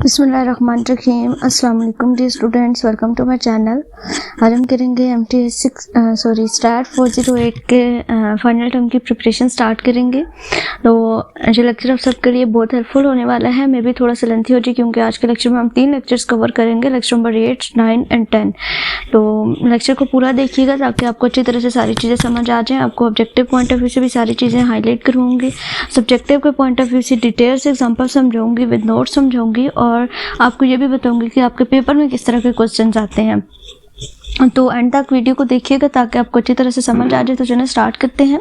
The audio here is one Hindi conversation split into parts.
बिस्मिल्लाहिर्रहमानिर्रहीम। अस्सलाम वालेकुम dear students, welcome to my channel. आज हम करेंगे MTS स्टार्ट 408 के फाइनल टर्म की प्रिपरेशन स्टार्ट करेंगे। तो जो लेक्चर आप सबके लिए बहुत हेल्पफुल होने वाला है। मे भी थोड़ा सा लेंथी हो जाए क्योंकि आज के लेक्चर में हम 3 लेक्चर्स कवर करेंगे, लेक्चर नंबर 8, 9 एंड 10। तो लेक्चर को पूरा देखिएगा ताकि आपको अच्छी तरह से सारी चीज़ें समझ आ जाएँ। आपको ऑब्जेक्टिव पॉइंट ऑफ व्यू से भी सारी चीज़ें हाईलाइट करूँगी, सब्जेक्टिव के पॉइंट ऑफ व्यू से डिटेल से एग्जाम्पल समझाऊंगी, विद नोट्स समझाऊंगी, और आपको ये भी बताऊंगी कि आपके पेपर में किस तरह के क्वेश्चंस आते हैं। तो एंड तक वीडियो को देखिएगा ताकि आपको अच्छी तरह से समझ आ जाए। तो चलिए स्टार्ट करते हैं।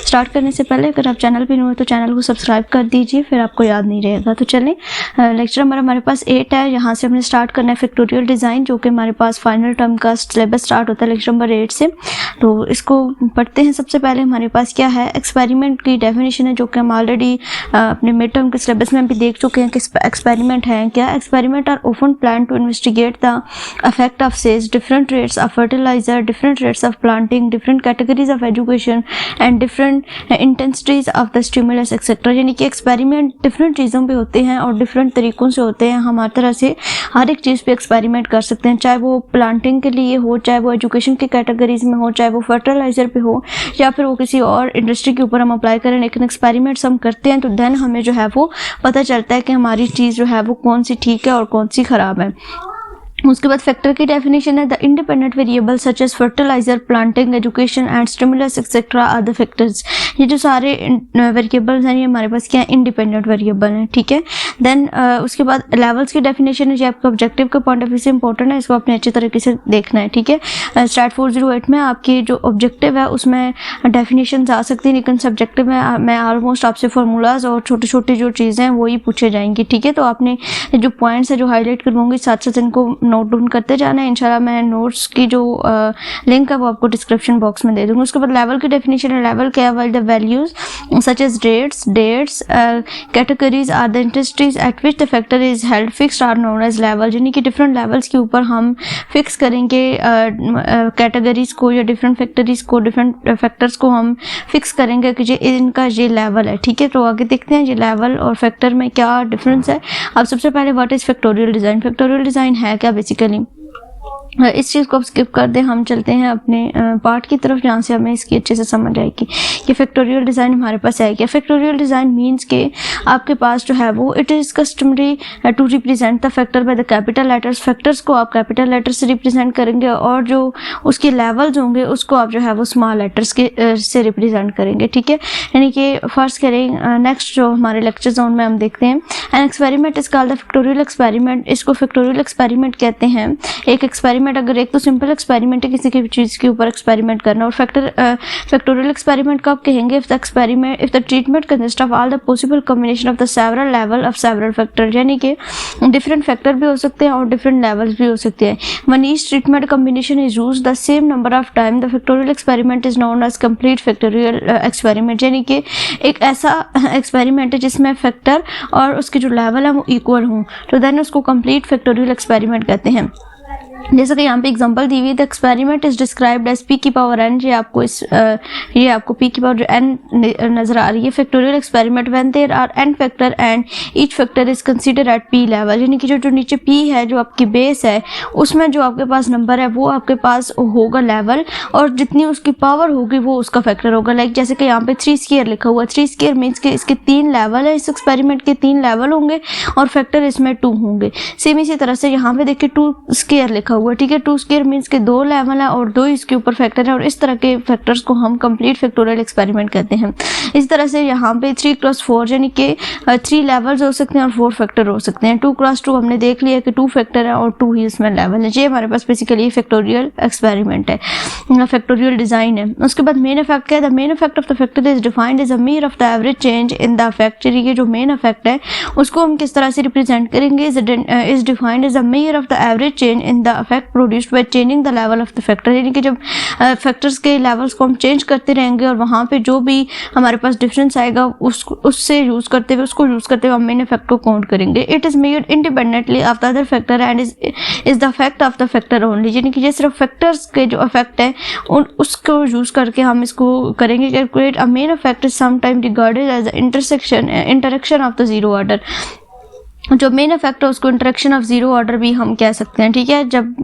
स्टार्ट करने से पहले अगर आप चैनल पे नए हो तो चैनल को सब्सक्राइब कर दीजिए, फिर आपको याद नहीं रहेगा। तो चलें, लेक्चर हमारे पास 8 है। यहाँ से हमने स्टार्ट करना है फैक्टोरियल डिज़ाइन, जो कि हमारे पास फाइनल टर्म का सिलेबस स्टार्ट होता है लेक्चर नंबर 8 से। तो इसको पढ़ते हैं। सबसे पहले हमारे पास क्या है, एक्सपेरिमेंट की डेफिनेशन है, जो कि हम ऑलरेडी अपने मिड टर्म के सिलेबस में भी देख चुके हैं कि एक्सपेरिमेंट है क्या। Experiment are often plan to investigate the effect of seeds, different rates of fertilizer, different rates of planting, different categories of education and different intensities of the stimulus etc. यानी कि एक्सपेरिमेंट डिफरेंट चीज़ों पे होते हैं और डिफरेंट तरीक़ों से होते हैं। हम हर तरह से हर एक चीज़ पे एक्सपेरिमेंट कर सकते हैं, चाहे वो प्लांटिंग के लिए हो, चाहे वो एजुकेशन की कैटेगरीज में हो, चाहे वो फर्टिलाइज़र पे हो, या फिर वो किसी और इंडस्ट्री के ऊपर हम अप्लाई करें। लेकिन एक्सपेरिमेंट्स हम करते हैं तो देन हमें जो है वो पता चलता है कि हमारी चीज़ जो है वो कौन सी ठीक है और कौन सी ख़राब है। उसके बाद फैक्टर की डेफिनेशन है, the independent variable such as fertiliser, planting, education and stimulus etcetera are the factors. ये जो सारे वेरिएबल्स हैं ये हमारे पास क्या है, इंडिपेंडेंट वेरिएबल हैं, ठीक है। देन उसके बाद लेवल्स की डेफिनेशन है, जो आपका ऑब्जेक्टिव के पॉइंट ऑफ व्यू से इंपॉर्टेंट है, इसको आपने अच्छी तरीके से देखना है, ठीक है। स्टार्ट 408 में आपकी जो ऑब्जेक्टिव है उसमें डेफिनेशन आ सकती है, लेकिन सब्जेक्टिव में मैं ऑलमोस्ट आपसे फार्मूलाज और छोटी छोटी जो चीज़ें हैं वही पूछे जाएंगी, ठीक है। तो आपने जो पॉइंट्स है जो हाईलाइट करवाऊंगी साथ साथ इनको नोट डाउन करते जाना है। इंशाल्लाह मैं नोट्स की जो लिंक है वो आपको डिस्क्रिप्शन बॉक्स में दे दूँगी। उसके बाद लेवल की डेफिनेशन है, लेवल क्या है, the values such as dates categories are the industries at which the factor is held fixed are known as level. यानी कि डिफरेंट लेवल्स के ऊपर हम फिक्स करेंगे कैटेगरीज को या डिफरेंट फैक्टरीज को, डिफरेंट फैक्टर्स को हम फिक्स करेंगे कि इनका ये लेवल है, ठीक है। तो आगे देखते हैं ये लेवल और फैक्टर में क्या डिफरेंस है। अब सबसे पहले what is factorial design. Factorial design है क्या बेसिकली, इस चीज़ को आप स्किप कर दें, हम चलते हैं अपने पार्ट की तरफ जहाँ से हमें इसकी अच्छे से समझ आएगी कि फैक्टोरियल डिज़ाइन हमारे पास है क्या। फैक्टोरियल डिज़ाइन मींस के आपके पास जो है वो it is customary to represent the factor by the capital letters. Factors को आप कैपिटल लेटर्स से रिप्रेजेंट करेंगे और जो उसके लेवल्स होंगे उसको आप जो है वो स्मॉल लेटर्स के से रिप्रेजेंट करेंगे, ठीक है। यानी कि फर्स्ट करें नेक्स्ट जो हमारे लेक्चर जोन में हम देखते हैं, an experiment is called the factorial experiment. इसको फैक्टोरियल एक्सपेरिमेंट कहते हैं। एक एक्सपेरिमेंट अगर एक तो सिंपल एक्सपेरिमेंट है किसी की चीज़ के ऊपर एक्सपेरिमेंट करना, और फैक्टोरियल एक्सपेरिमेंट कब कहेंगे, if the treatment consist of all the possible combination of the several level of several factor. यानी कि डिफरेंट फैक्टर भी हो सकते हैं और डिफरेंट लेवल्स भी हो सकते हैं। One each treatment combination is use the same number of time, the factorial experiment is known as complete factorial experiment. यानी कि एक ऐसा एक्सपेरिमेंट है जिसमें फैक्टर और उसके जो लेवल है वो इक्वल हों, तो देन उसको कंप्लीट फैक्टोरियल एक्सपेरिमेंट कहते हैं। जैसे कि यहाँ पे एग्जांपल दी हुई है, the experiment is described as p की पावर n। ये आपको p की पावर n नजर आ रही है। Factorial experiment when there are n factor and each factor is considered at p level. यानी कि जो नीचे p है, जो आपकी बेस है, उसमें जो आपके पास नंबर है वो आपके पास होगा लेवल, और जितनी उसकी पावर होगी वो उसका फैक्टर होगा। लाइक जैसे कि यहाँ पे 3 स्क्वायर लिखा हुआ है, 3 स्क्वायर मीन्स के इसके 3 लेवल है, इस एक्सपेरिमेंट के 3 लेवल होंगे और फैक्टर इसमें 2 होंगे। सेम इसी तरह से यहाँ पे देखिए 2 स्क्वायर लिखा हुआ, ठीक है। 2 स्क्वायर मीन्स के 2 लेवल है और 2 इसके ऊपर फैक्टर है, और इस तरह के फैक्टर्स को हम कंप्लीट फैक्टोरियल एक्सपेरिमेंट कहते हैं। इस तरह से यहाँ पे 3x4 यानी कि 3 लेवल्स हो सकते हैं और 4 फैक्टर हो सकते हैं। 2x2 हमने देख लिया कि 2 फैक्टर है और 2 ही इसमें लेवल है। ये हमारे पास बेसिकली फैक्टोरियल एक्सपेरिमेंट है, फैक्टोरियल डिज़ाइन है। उसके बाद मेन इफेक्ट क्या है, the main effect of the factor is defined as a mere of the average change in the factor. ये जो मेन इफेक्ट है उसको हम किस तरह से रिप्रेजेंट करेंगे, is defined as a mere of the average change in the effect produced by changing the level of the factor. यानी कि जब फैक्टर्स के लेवल्स को हम चेंज करते रहेंगे और वहाँ पे जो भी हमारे पास डिफरेंस आएगा उससे यूज़ करते हुए हम मेन इफेक्ट को काउंट करेंगे। It is made independently of the other factor and is the effect of the factor only. यानी कि ये सिर्फ फैक्टर्स के जो इफेक्ट है उसको यूज़ करके हम इसको करेंगे calculate. A main effect is sometime regarded as the interaction of the zero order. जो मेन इफेक्ट है उसको इंटरेक्शन ऑफ जीरो ऑर्डर भी हम कह सकते हैं, ठीक है। जब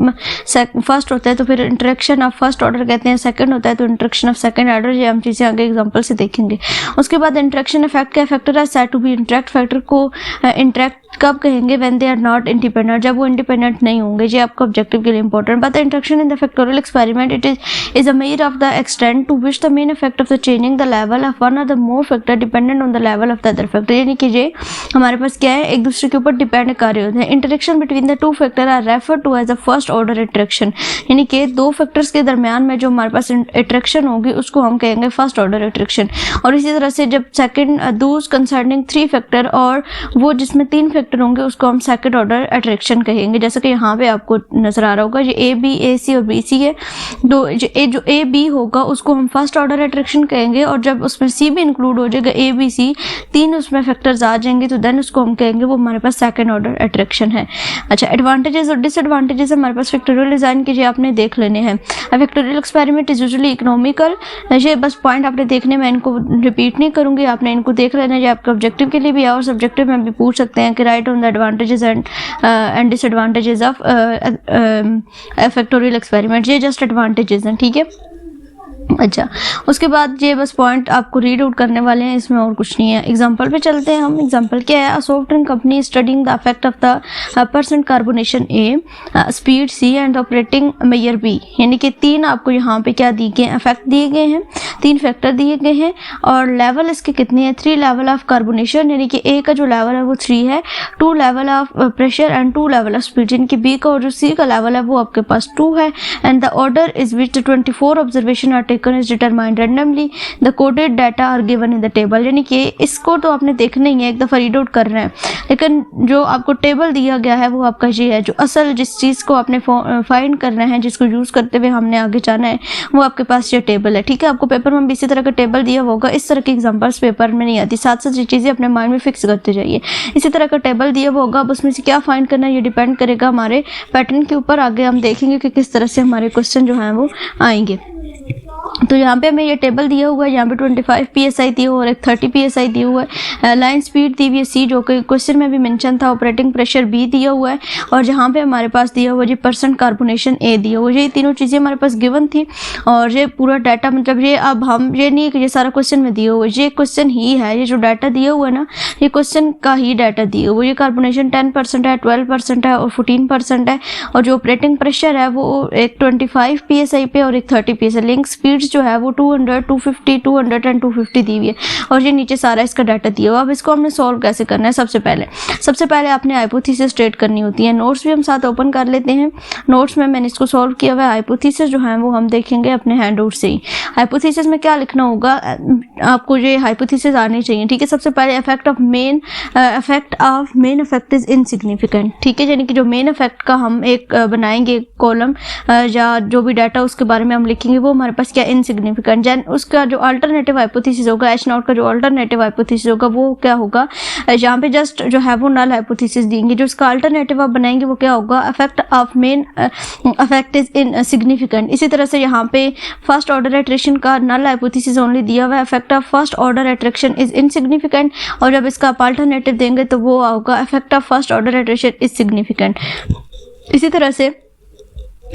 फर्स्ट होता है तो फिर इंटरेक्शन ऑफ फर्स्ट ऑर्डर कहते हैं, सेकंड होता है तो इंटरेक्शन ऑफ सेकंड ऑर्डर। ये हम चीज़ें आगे एग्जांपल से देखेंगे। उसके बाद इंटरेक्शन इफेक्ट का फैक्टर है said to be interact. Factor को इंटरेक्ट कब कहेंगे? When they are not independent, जब वो इंडिपेंडेंट नहीं होंगे। ये आपका ऑब्जेक्टिव के लिए important. But the interaction in the factorial experiment it is a measure of the extent to which the main effect of the changing the level of one और the more factor dependent on the level of the other factor. यानी कि ये हमारे पास क्या है, एक दूसरे के ऊपर डिपेंड कर रहे होते हैं। Interaction between the two factor are refer to as a first order interaction. यानी कि दो फैक्टर्स के दरमियान में जो हमारे पास इंटरेक्शन होगी उसको हम कहेंगे फर्स्ट ऑर्डर इंटरेक्शन। और इसी तरह से जब second those concerning three factor, और वो जिसमें तीन फैक्टर होंगे उसको हम सेकंड ऑर्डर अट्रैक्शन कहेंगे। जैसे कि यहाँ पे आपको नजर आ रहा होगा ये ए बी ए सी और बी सी है। तो जो ए बी होगा उसको हम फर्स्ट ऑर्डर अट्रैक्शन कहेंगे, और जब उसमें सी भी इंक्लूड हो जाएगा, ए बी सी तीन उसमें फैक्टर्स आ जाएंगे, तो देन उसको हम कहेंगे वो हमारे पास सेकंड ऑर्डर अट्रैक्शन है। अच्छा, एडवांटेजेस और डिसएडवांटेजेस हमारे पास फैक्टोरियल डिजाइन के, ये आपने देख लेने हैं। Factorial experiment is usually economical. ये बस पॉइंट आपने देखने, मैं इनको रिपीट नहीं करूंगी, आपने इनको देख लेना है। ये आपका ऑब्जेक्टिव के लिए भी है और सब्जेक्टिव में भी पूछ सकते हैं कि right on the advantages and disadvantages of factorial experiment. ये जस्ट एडवांटेजेस हैं, ठीक है। अच्छा, उसके बाद ये बस पॉइंट आपको रीड आउट करने वाले हैं, इसमें और कुछ नहीं है। एग्जांपल पे चलते हैं हम। एग्जांपल क्या है? A soft drink company studying the effect of the percent carbonation A, speed C and operating major B. यानी कि तीन आपको यहाँ पे क्या दिए गए, इफेक्ट दिए गए हैं, तीन फैक्टर दिए गए हैं, और लेवल इसके कितने हैं? 3 लेवल ऑफ कार्बोनेशन, यानी कि ए का जो लेवल है वो 3 है, 2 level of pressure and 2 level of speed. यानी कि बी का और जो सी का लेवल है वो आपके पास 2 है। And the order is which the 24 observation are taken is determined randomly. The coded data are given in the table. यानी कि इसको तो आपने देखना ही है, एक दफ़ा रीड आउट कर रहे हैं, लेकिन जो आपको टेबल दिया गया है वो आपका ये है। जो असल जिस चीज़ को आपने फाइंड करना है, जिसको यूज़ करते हुए हमने आगे जाना है, वो आपके पास ये टेबल है, ठीक है। आपको पेपर में भी इसी तरह का टेबल दिया होगा। इस तरह की एग्जांपल्स पेपर में नहीं आती, साथ साथ ये चीज़ें अपने माइंड में फिक्स करते जाइए। इसी तरह का टेबल दिया होगा, अब उसमें से क्या फाइंड करना है ये डिपेंड करेगा हमारे पैटर्न के ऊपर। आगे हम देखेंगे कि किस तरह से हमारे क्वेश्चन जो हैं वो आएंगे। तो यहाँ पे हमें ये टेबल दिया हुआ है, यहाँ पे 25 psi दिया हुआ है और एक 30 psi दिया हुआ है। लाइन स्पीड दी हुई है सी, जो कि क्वेश्चन में भी मेंशन था। ऑपरेटिंग प्रेशर बी दिया हुआ है, और जहाँ पे हमारे पास दिया हुआ है जी परसेंट कार्बोनेशन ए दिया हुआ है। ये तीनों चीज़ें हमारे पास गिवन थी, और ये पूरा डाटा मतलब ये अब हम ये नहीं है कि ये सारा क्वेश्चन में दिया हुआ है, ये क्वेश्चन ही है। ये जो डाटा दिया हुआ है ना, ये क्वेश्चन का ही डाटा दिया हुआ है। ये कार्बोनेशन 10% है, 12% है और 14% है, और जो ऑपरेटिंग प्रेशर है वो एक 25 psi पे और एक 30 psi। लिंक स्पीड जो है वो 200, 250, 200 एंड 250 दी हुई है, और ये नीचे सारा इसका डाटा दिया हुआ। अब इसको हमने सॉल्व कैसे करना है? सबसे पहले आपने हाइपोथेसिस स्टेट करनी होती है। नोट्स भी हम साथ ओपन कर लेते हैं। नोट्स में मैंने इसको सॉल्व किया हुआ है। हाइपोथेसिस जो है वो हम देखेंगे अपने हैंड आउट से ही। हाइपोथेसिस में क्या लिखना होगा, आपको ये हाइपोथेसिस आनी चाहिए, ठीक है। सबसे पहले effect of main effect is insignificant, ठीक है। यानी कि जो मेन इफेक्ट का हम एक बनाएंगे कॉलम, या जो भी डाटा उसके बारे में हम लिखेंगे वो हमारे पास क्या इनसिग्निफिकेंट। जैन उसका जो अल्टरनेटिव हाइपोथेसिस होगा, एच नॉट का जो अल्टरनेटिव हाइपोथेसिस होगा वो क्या होगा, यहाँ पे जस्ट जो है वो नल हाइपोथेसिस देंगे। जो इसका अल्टरनेटिव आप बनाएंगे वो क्या होगा, effect of main effect is insignificant. इसी तरह से यहाँ पे फर्स्ट ऑर्डर अट्रैक्शन का नल हाइपोथेसिस ओनली दिया हुआ है, effect of first order attraction is insignificant, और जब इसका आप अल्टरनेटिव देंगे तो वो होगा effect of first order attraction is significant. इसी तरह से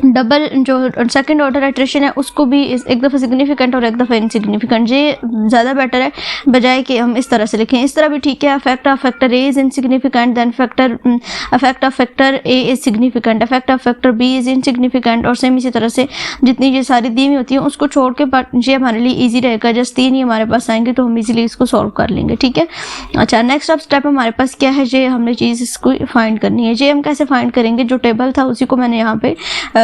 डबल जो सेकंड ऑर्डर अट्रैक्शन है उसको भी एक दफ़ा सिग्निफिकेंट और एक दफ़ा इनसिग्निफिकेंट। ये ज़्यादा बेटर है बजाय कि हम इस तरह से लिखें। इस तरह भी ठीक है, effect of factor A is insignificant, then effect of factor A is significant, effect of factor B is insignificant, और सेम इसी तरह से जितनी ये सारी दी हुई होती हैं उसको छोड़ के, बट ये हमारे लिए ईजी रहेगा। जस्ट 3 ही हमारे पास आएंगे तो हम ईजिली इसको सॉल्व कर लेंगे, ठीक है। अच्छा, नेक्स्ट अब स्टेप हमारे पास क्या है, ये हमने चीज़ इसको फाइंड करनी है। ये हम कैसे फाइंड करेंगे, जो टेबल था उसी को मैंने यहाँ पे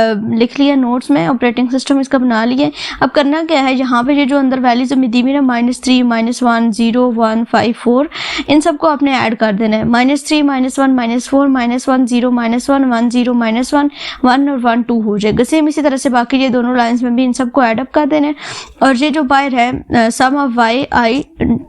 लिख लिया नोट्स में, ऑपरेटिंग सिस्टम इसका बना लिए। अब करना क्या है, यहाँ पे ये जो अंदर वैल्यूज हमें दी हुई ना, -3, -1, 0, 1, 5, 4, इन सबको आपने ऐड कर देना है। -3, -1, -4, -1, -0, -1, -1, 0, -1, 1 और 1, 2 हो जाएगा। सेम इसी तरह से बाकी ये दोनों लाइंस में भी इन सबको ऐड अप कर देना है। और ये जो बाहर है sum of y i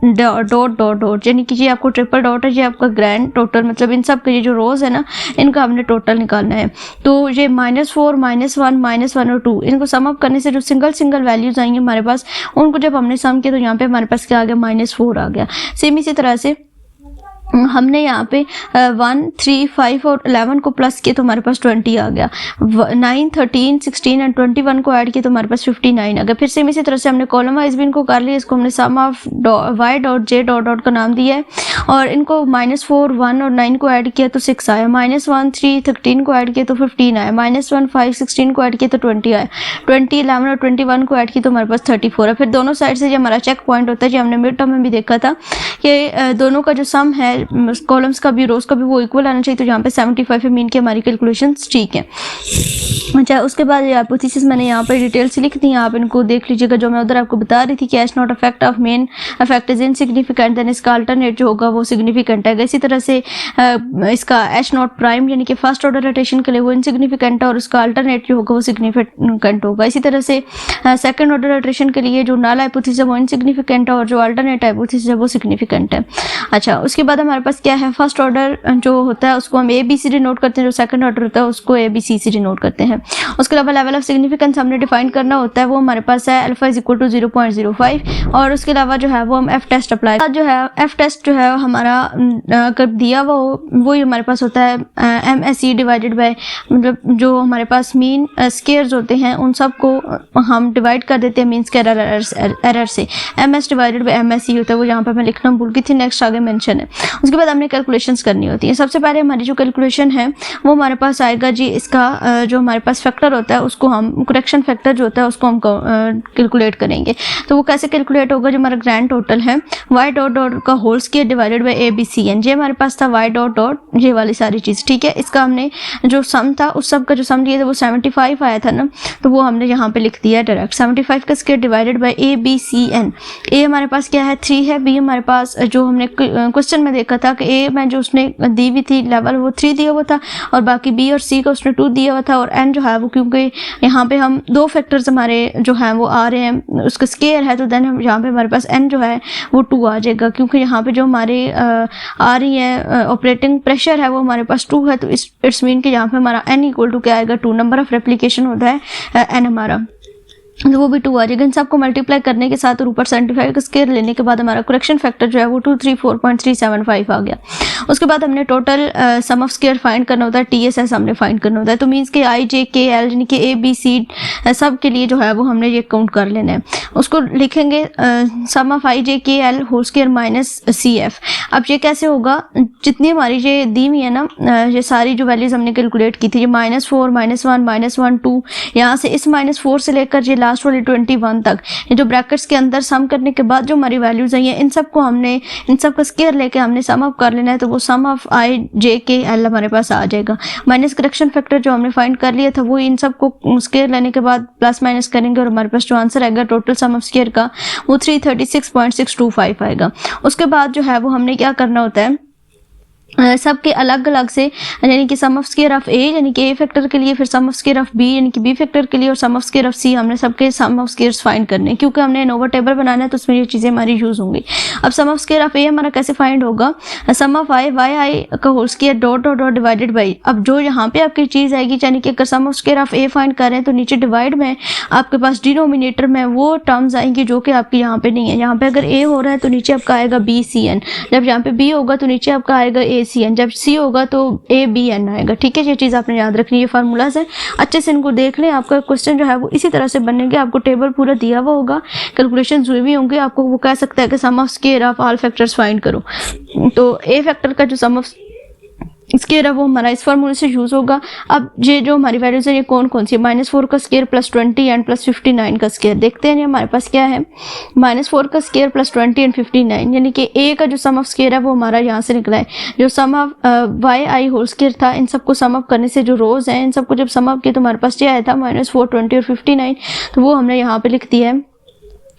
dot dot dot, यानी कि ये आपको ट्रिपल डॉट है, ये आपका ग्रैंड टोटल, मतलब इन सब के ये जो रोज है ना इनका हमने टोटल निकालना है। तो ये -4, -1 और 2, इनको सम अप करने से जो सिंगल वैल्यूज आएंगे हमारे पास, उनको जब हमने सम किया तो यहाँ पे हमारे पास क्या आ गया, -4 आ गया। सेम इसी तरह से हमने यहाँ पे 1, 3, 5 और 11 को प्लस किया तो हमारे पास 20 आ गया। 9, 13, 16 एंड 21 को ऐड किया तो हमारे पास 59 आ गया। फिर सेम इसी तरह से हमने कॉलम वाइज भी इनको कर लिया। इसको हमने sum of y dot j dot dot का नाम दिया है और इनको -4, 1 और 9 को ऐड किया तो 6 आया। -1, 3, 13 को ऐड किया तो 15 आया। -1, 5, 16 को ऐड किया तो 20 आया। 20, 11 और 21 को ऐड किया तो हमारे पास 34 है। फिर दोनों साइड से जो हमारा चेक पॉइंट होता है, जो हमने मिड टर्म में भी देखा था कि दोनों का जो सम है कॉलम्स का भी रोज का भी वो इक्वल आना चाहिए। तो यहाँ पे 75 है, मीन की हमारी कैलकुलेशंस ठीक है। अच्छा, उसके बाद ये हाइपोथेसिस मैंने यहाँ पे डिटेल से लिख दी है, आप इनको देख लीजिएगा। जो मैं उधर आपको बता रही थी कि H not effect of main effect is insignificant, then इसका अल्टरनेट जो होगा वो सिग्निफिकेंट है। इसी तरह से इसका एच नॉट प्राइम यानी कि फर्स्ट ऑर्डर रोटेशन के लिए वो इनसिग्निफिकेंट है और उसका अल्टरनेट जो होगा वो सिग्निफिकेंट होगा। इसी तरह से सेकंड ऑर्डर रोटेशन के लिए जो नल हाइपोथेसिस है वो इनसिग्निफिकेंट है और जो अल्टरनेट हाइपोथेसिस है वो सिग्निफिकेंट है। अच्छा, उसके बाद हमारे पास क्या है, फर्स्ट ऑर्डर जो होता है उसको हम ABCD नोट करते हैं, जो सेकंड ऑर्डर होता है उसको ABCD नोट करते हैं। उसके अलावा लेवल ऑफ सिग्निफिकेंस हमने डिफाइन करना होता है, वो हमारे पास है अल्फा इज इक्वल टू 0.05 और उसके अलावा जो है वो हम एफ टेस्ट अप्लाई जो है एफ टेस्ट जो है हमारा कर दिया वही हमारे पास होता है MSE डिवाइडेड बाय, मतलब जो हमारे पास मीन स्केयर्स होते हैं उन सब को हम डिवाइड कर देते हैं मीन स्केयर एरर से। MS डिवाइडेड बाय MSE होता है, वो यहाँ पर मैं लिखना भूल गई थी, नेक्स्ट आगे मेंशन है। उसके बाद हमने कैलकुलेशंस करनी होती है। सबसे पहले हमारी जो कैलकुलेशन है वो हमारे पास आएगा जी, इसका जो हमारे पास फैक्टर होता है उसको हम करेक्शन फैक्टर जो होता है उसको हम कैलकुलेट करेंगे। तो वो कैसे कैलकुलेट होगा, जो हमारा ग्रैंड टोटल है y डॉट डॉट का whole square divided by ABCN, ये हमारे पास था y डॉट डॉट ये वाली सारी चीज़, ठीक है। इसका हमने जो सम था उस सब का जो सम दिया था वो 75 आया था ना, तो वो हमने यहाँ पे लिख दिया डायरेक्ट 75 का square divided by ABCN। A हमारे पास क्या है 3 है, B हमारे पास जो हमने क्वेश्चन में देखा था कि A में जो उसने दी हुई थी लेवल वो 3 दिया हुआ था और बाकी B और C का उसने 2 दिया हुआ था और N जो है वो क्योंकि यहाँ पे हम दो फैक्टर्स हमारे जो हैं वो आ रहे हैं उसका स्केयर है, तो देन यहाँ पे हमारे पास N जो है वो 2 आ जाएगा, क्योंकि यहाँ पे जो हमारे आ रही है ऑपरेटिंग प्रेशर है वो हमारे पास 2 है, तो इट्स मीन कि यहाँ पे हमारा N इक्वल टू क्या आएगा 2, नंबर ऑफ रेप्लिकेशन होता है N हमारा, तो वो भी 2 आ जाएगा। इन सबको मल्टीप्लाई करने के साथ और ऊपर 75 का स्केयर लेने के बाद हमारा करेक्शन फैक्टर जो है वो 234.375 आ गया। उसके बाद हमने total sum of square find करना होता है, TSS हमने फाइंड करना होता है। तो मीन्स के I J K L यानी कि ABC सब के लिए जो है वो हमने ये काउंट कर लेना है। उसको लिखेंगे sum of I J K L whole square minus CF। अब ये कैसे होगा, जितनी हमारी ये दी हुई है ना, ये सारी जो वैल्यूज हमने कैलकुलेट की थी, ये -4, -1, -1, 2, यहाँ से इस -4 से लेकर ये लास्ट वाली 21 तक, ये जो ब्रैकेट्स के अंदर सम करने के बाद जो हमारी वैल्यूज आई हैं इन सब को हमने इन सब का स्केयर लेके हमने सम अप कर लेना है। तो वो सम of I J K L हमारे पास आ जाएगा, माइनस करेक्शन फैक्टर जो हमने फाइंड कर लिया था वो इन सब को स्केयर लेने के बाद प्लस माइनस करेंगे और हमारे पास जो आंसर आएगा टोटल सम ऑफ स्केयर का वो 336.625 आएगा। उसके बाद जो है वो हमने क्या करना होता है, सबके अलग अलग से, यानी कि sum of square of A यानी कि A फैक्टर के लिए, फिर सम ऑफ स्क्वायर ऑफ B यानी कि B फैक्टर के लिए और सम ऑफ स्क्वायर ऑफ C, हमने सबके सम ऑफ स्क्वायर्स फाइंड करने हैं क्योंकि हमने नोवा टेबल बनाना है तो उसमें ये चीज़ें हमारी यूज़ होंगी। अब sum of square of A हमारा कैसे फाइंड होगा, सम ऑफ I YI का whole square dot dot dot divided by, अब जो यहाँ पे आपकी चीज़ आएगी यानी कि अगर sum of square of A find कर रहे हैं तो नीचे डिवाइड में आपके पास डिनोमिनेटर में वो टर्म्स आएंगी जो कि आपकी यहाँ पे नहीं है। यहाँ पे अगर A हो रहा है तो नीचे आपका आएगा BCN, जब यहाँ पे B होगा तो नीचे आपका आएगा ACN, जब C होगा तो ABN आएगा, ठीक है। ये चीज़ आपने याद रखनी, ये फार्मूलाज है, अच्छे से इनको देख लें। आपका क्वेश्चन जो है वो इसी तरह से बनेंगे, आपको टेबल पूरा दिया हुआ होगा, कैलकुलेशन हुई भी होंगे, आपको वो कह सकता है कि sum of square of all factors find करो। तो A फैक्टर का जो सम ऑफ स्केयर है वो हमारा इस फार्मूले से यूज़ होगा। अब ये जो हमारी वैल्यूज है ये कौन कौन सी है, -4 का स्केयर प्लस 20 एंड प्लस 59 का स्केयर। देखते हैं हमारे पास क्या है, -4 का स्केयर प्लस 20 एंड 59, यानी कि A का जो सम ऑफ स्केयर है वो हमारा यहाँ से निकला है। जो sum of YI whole square था, इन सबको सम अप करने से जो रोज हैं इन सबको जब सम अप किया तो हमारे पास क्या आया था -4, 20 और 59, तो वो हमने यहाँ पे लिख दिया है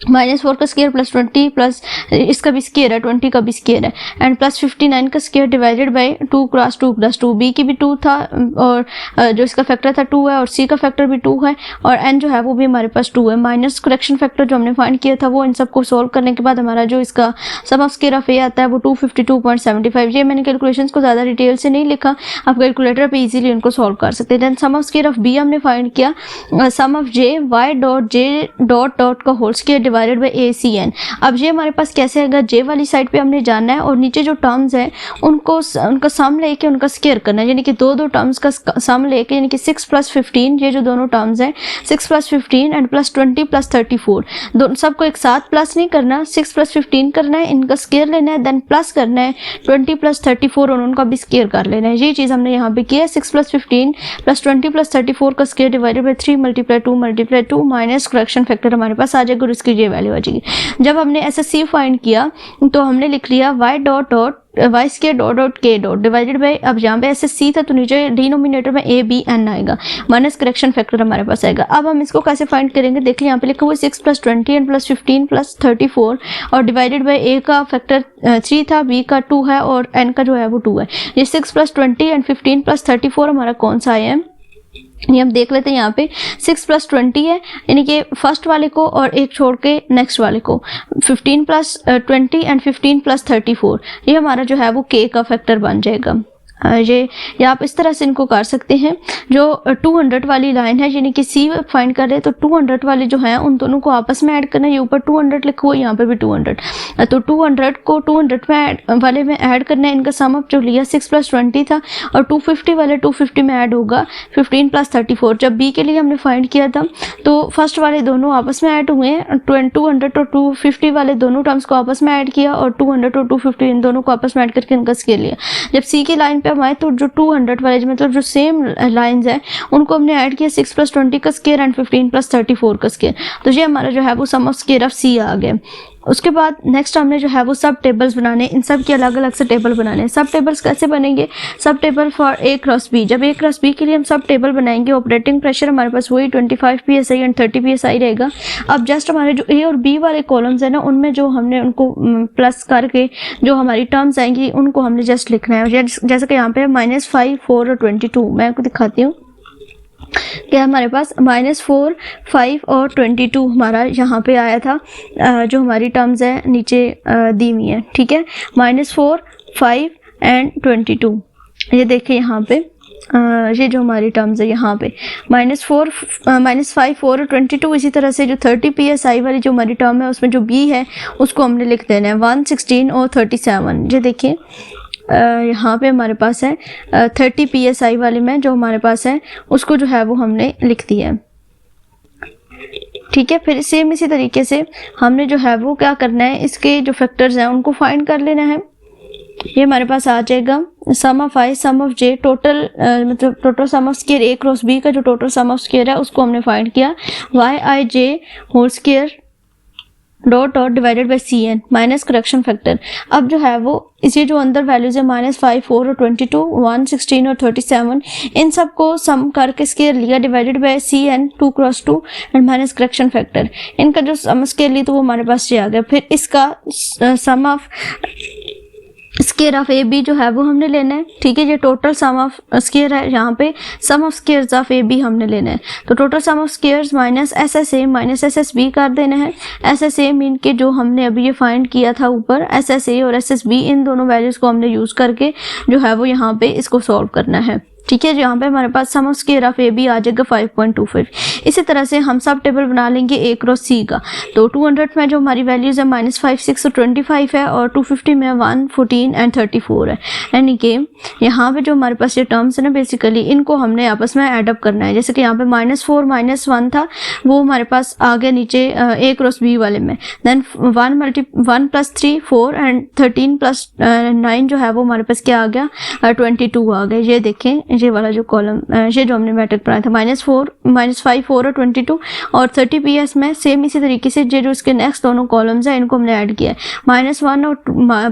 -4 का स्केयर प्लस 20 प्लस इसका भी स्केयर है 20 का भी स्केयर है एंड प्लस 59 का square divided by 2 cross 2 plus 2। B की भी 2 था और जो इसका फैक्टर था 2 है और C का फैक्टर भी 2 है और N जो है वो भी हमारे पास 2 है। माइनस करेक्शन फैक्टर जो हमने फाइंड किया था वो इन सबको सोल्व करने के बाद हमारा जो इसका sum of square of A आता है वो 252.75। ये मैंने कैलकुलेशंस को ज़्यादा डिटेल से नहीं लिखा, आप कैलकुलेटर पे इजीली उनको सोल्व कर सकते हैं। Then sum of square of B हमने फाइंड किया, sum of J Y dot J dot dot का whole square divided by A C N. अब ये हमारे पास कैसे आएगा, जे वाली साइड पे हमने जाना है और नीचे जो टर्म्स हैं उनको उनका सम लेके उनका स्क्वायर करना है, यानी कि दो टर्म्स का सम लेके, यानी कि 6 + 15, ये जो दोनों टर्म्स हैं 6 + 15 एंड +20 + 34, दोनों सबको एक साथ प्लस नहीं करना, 6 + 15 करना है, इनका स्क्वायर लेना है, देन प्लस करना है 20 + 34 और उनका भी स्क्वायर कर लेना है। ये चीज़ हमने यहाँ पे किया है। 6 + 15 + 20 + 34 का square divided by 3 × 2 × 2 minus correction factor हमारे पास आ जाएगा और इसकी ये वैल्यू आ जाएगी। जब हमने SSC फाइंड किया तो हमने लिख लिया y.y² डिवाइडेड बाई, अब यहाँ पे SSC था तो नीचे डिनोमिनेटर में ABN आएगा, माइनस करेक्शन फैक्टर हमारे पास आएगा। अब हम इसको कैसे फाइंड करेंगे, देखिए यहाँ पे लिखा हुआ 6 + 20 एंड +15 + 34 और डिवाइडेड बाई A का फैक्टर 3 था, B का 2 है और N का जो है वो 2 है। ये 6 + 20 एंड 15 + 34 हमारा कौन सा आया है, ये हम देख लेते हैं। यहाँ पे 6 + 20 है, यानी कि फर्स्ट वाले को और एक छोड़ के नेक्स्ट वाले को, 15 + 20 एंड 15 + 34, ये हमारा जो है वो K का फैक्टर बन जाएगा। ये या आप इस तरह से इनको कर सकते हैं, जो 200 वाली लाइन है यानी कि C फाइंड कर रहे हैं तो 200 वाले जो हैं उन दोनों को आपस में ऐड करना है। ये ऊपर 200 लिखा हुआ है, यहाँ पे भी 200, तो 200 को 200 में वाले में ऐड करना है। इनका सम अप जो लिया 6 + 20 था और 250 वाले 250 में ऐड होगा 15 + 34। जब B के लिए हमने फाइंड किया था तो फर्स्ट वाले दोनों आपस में ऐड हुए हैं, 200 और 250 वाले दोनों टर्म्स को आपस में ऐड किया और 200 और 250 इन दोनों को आपस में ऐड करके इनका स्क्वायर लिया। जब C की लाइन पे हमारे तो जो 200 वाले मतलब जो सेम लाइंस है उनको हमने ऐड किया, 6 + 20 का स्क्वायर एंड 15 + 34 का स्क्वायर, तो ये हमारा जो है वो सम ऑफ स्क्वायर ऑफ C आ गया। उसके बाद नेक्स्ट हमने जो है वो सब टेबल्स बनाने, इन सब के अलग अलग से टेबल बनाने हैं। सब टेबल्स कैसे बनेंगे, सब टेबल फॉर A × B। जब A × B के लिए हम सब टेबल बनाएंगे, ऑपरेटिंग प्रेशर हमारे पास वही 25 PSI एंड 30 PSI रहेगा। अब जस्ट हमारे जो A और B वाले कॉलम्स है ना, उनमें जो हमने उनको प्लस करके जो हमारी टर्म्स आएंगी उनको हमने जस्ट लिखना है। जैसे कि यहाँ पे -5, 4 और 22, मैं आपको दिखाती हूँ क्या हमारे पास -4, 5 और 22 हमारा यहाँ पे आया था। जो हमारी टर्म्स है नीचे दी हुई है, ठीक है, -4, 5 एंड 22। ये देखिए यहाँ पे ये जो हमारी टर्म्स है यहाँ पे -5, 4 और 22। इसी तरह से जो 30 PSI वाली जो हमारी टर्म है उसमें जो B है उसको हमने लिख देना है 1, 16 और 37। ये देखिए यहाँ पे हमारे पास है 30 PSI वाले में जो हमारे पास है उसको जो है वो हमने लिख दिया है, ठीक है। फिर सेम इसी तरीके से हमने जो है वो क्या करना है, इसके जो फैक्टर्स हैं उनको फाइंड कर लेना है। ये हमारे पास आ जाएगा sum of I, sum of J, total मतलब total sum of square A × B का जो टोटल सम ऑफ स्क्वायर है उसको हमने फाइंड किया, YIJ whole square dot divided by CN minus correction factor. अब जो है वो इसी जो अंदर वैल्यूज है -5, 4 और 22, 1, 16 और 37, इन सब को सम करके स्क्वायर लिया divided by CN 2 × 2 and minus correction factor. इनका जो सम स्क्वायर ली तो वो हमारे पास ये आ गया। फिर इसका sum of square of AB जो है वो हमने लेना है, ठीक है। ये टोटल सम ऑफ स्क्वायर है, यहाँ पे सम ऑफ स्क्वायर्स ऑफ AB हमने लेना है, तो total sum of squares minus SSA minus SSB कर देना है। SSA मीन के जो हमने अभी ये फाइंड किया था ऊपर, SSA और SSB इन दोनों वैल्यूज को हमने यूज करके जो है वो यहाँ पे इसको सॉल्व करना है, ठीक है। यहाँ पे हमारे पास सम ऑफ स्क्वायर ऑफ AB आ जाएगा 5.25। इसी तरह से हम सब टेबल बना लेंगे A × C का, तो 200 में जो हमारी वैल्यूज है -5, 6 और 25 है और 250 में 1, 14 एंड 34 है, यानी कि यहाँ पे जो हमारे पास ये टर्म्स है ना बेसिकली इनको हमने आपस में एडअप करना है। जैसे कि यहाँ पे -4, -1 था वो हमारे पास आ गया नीचे A × B वाले में, देन 1 + 3 4 एंड 13 + 9 जो है वो हमारे पास क्या आ गया 22 आ गए। ये देखें ये वाला जो कॉलम ये जो हमने मैट्रिक बनाया था -5, 4 और 22 और 30 PS में सेम इसी तरीके से जो इसके नेक्स्ट दोनों कॉलम्स हैं इनको हमने ऐड किया है। -1 और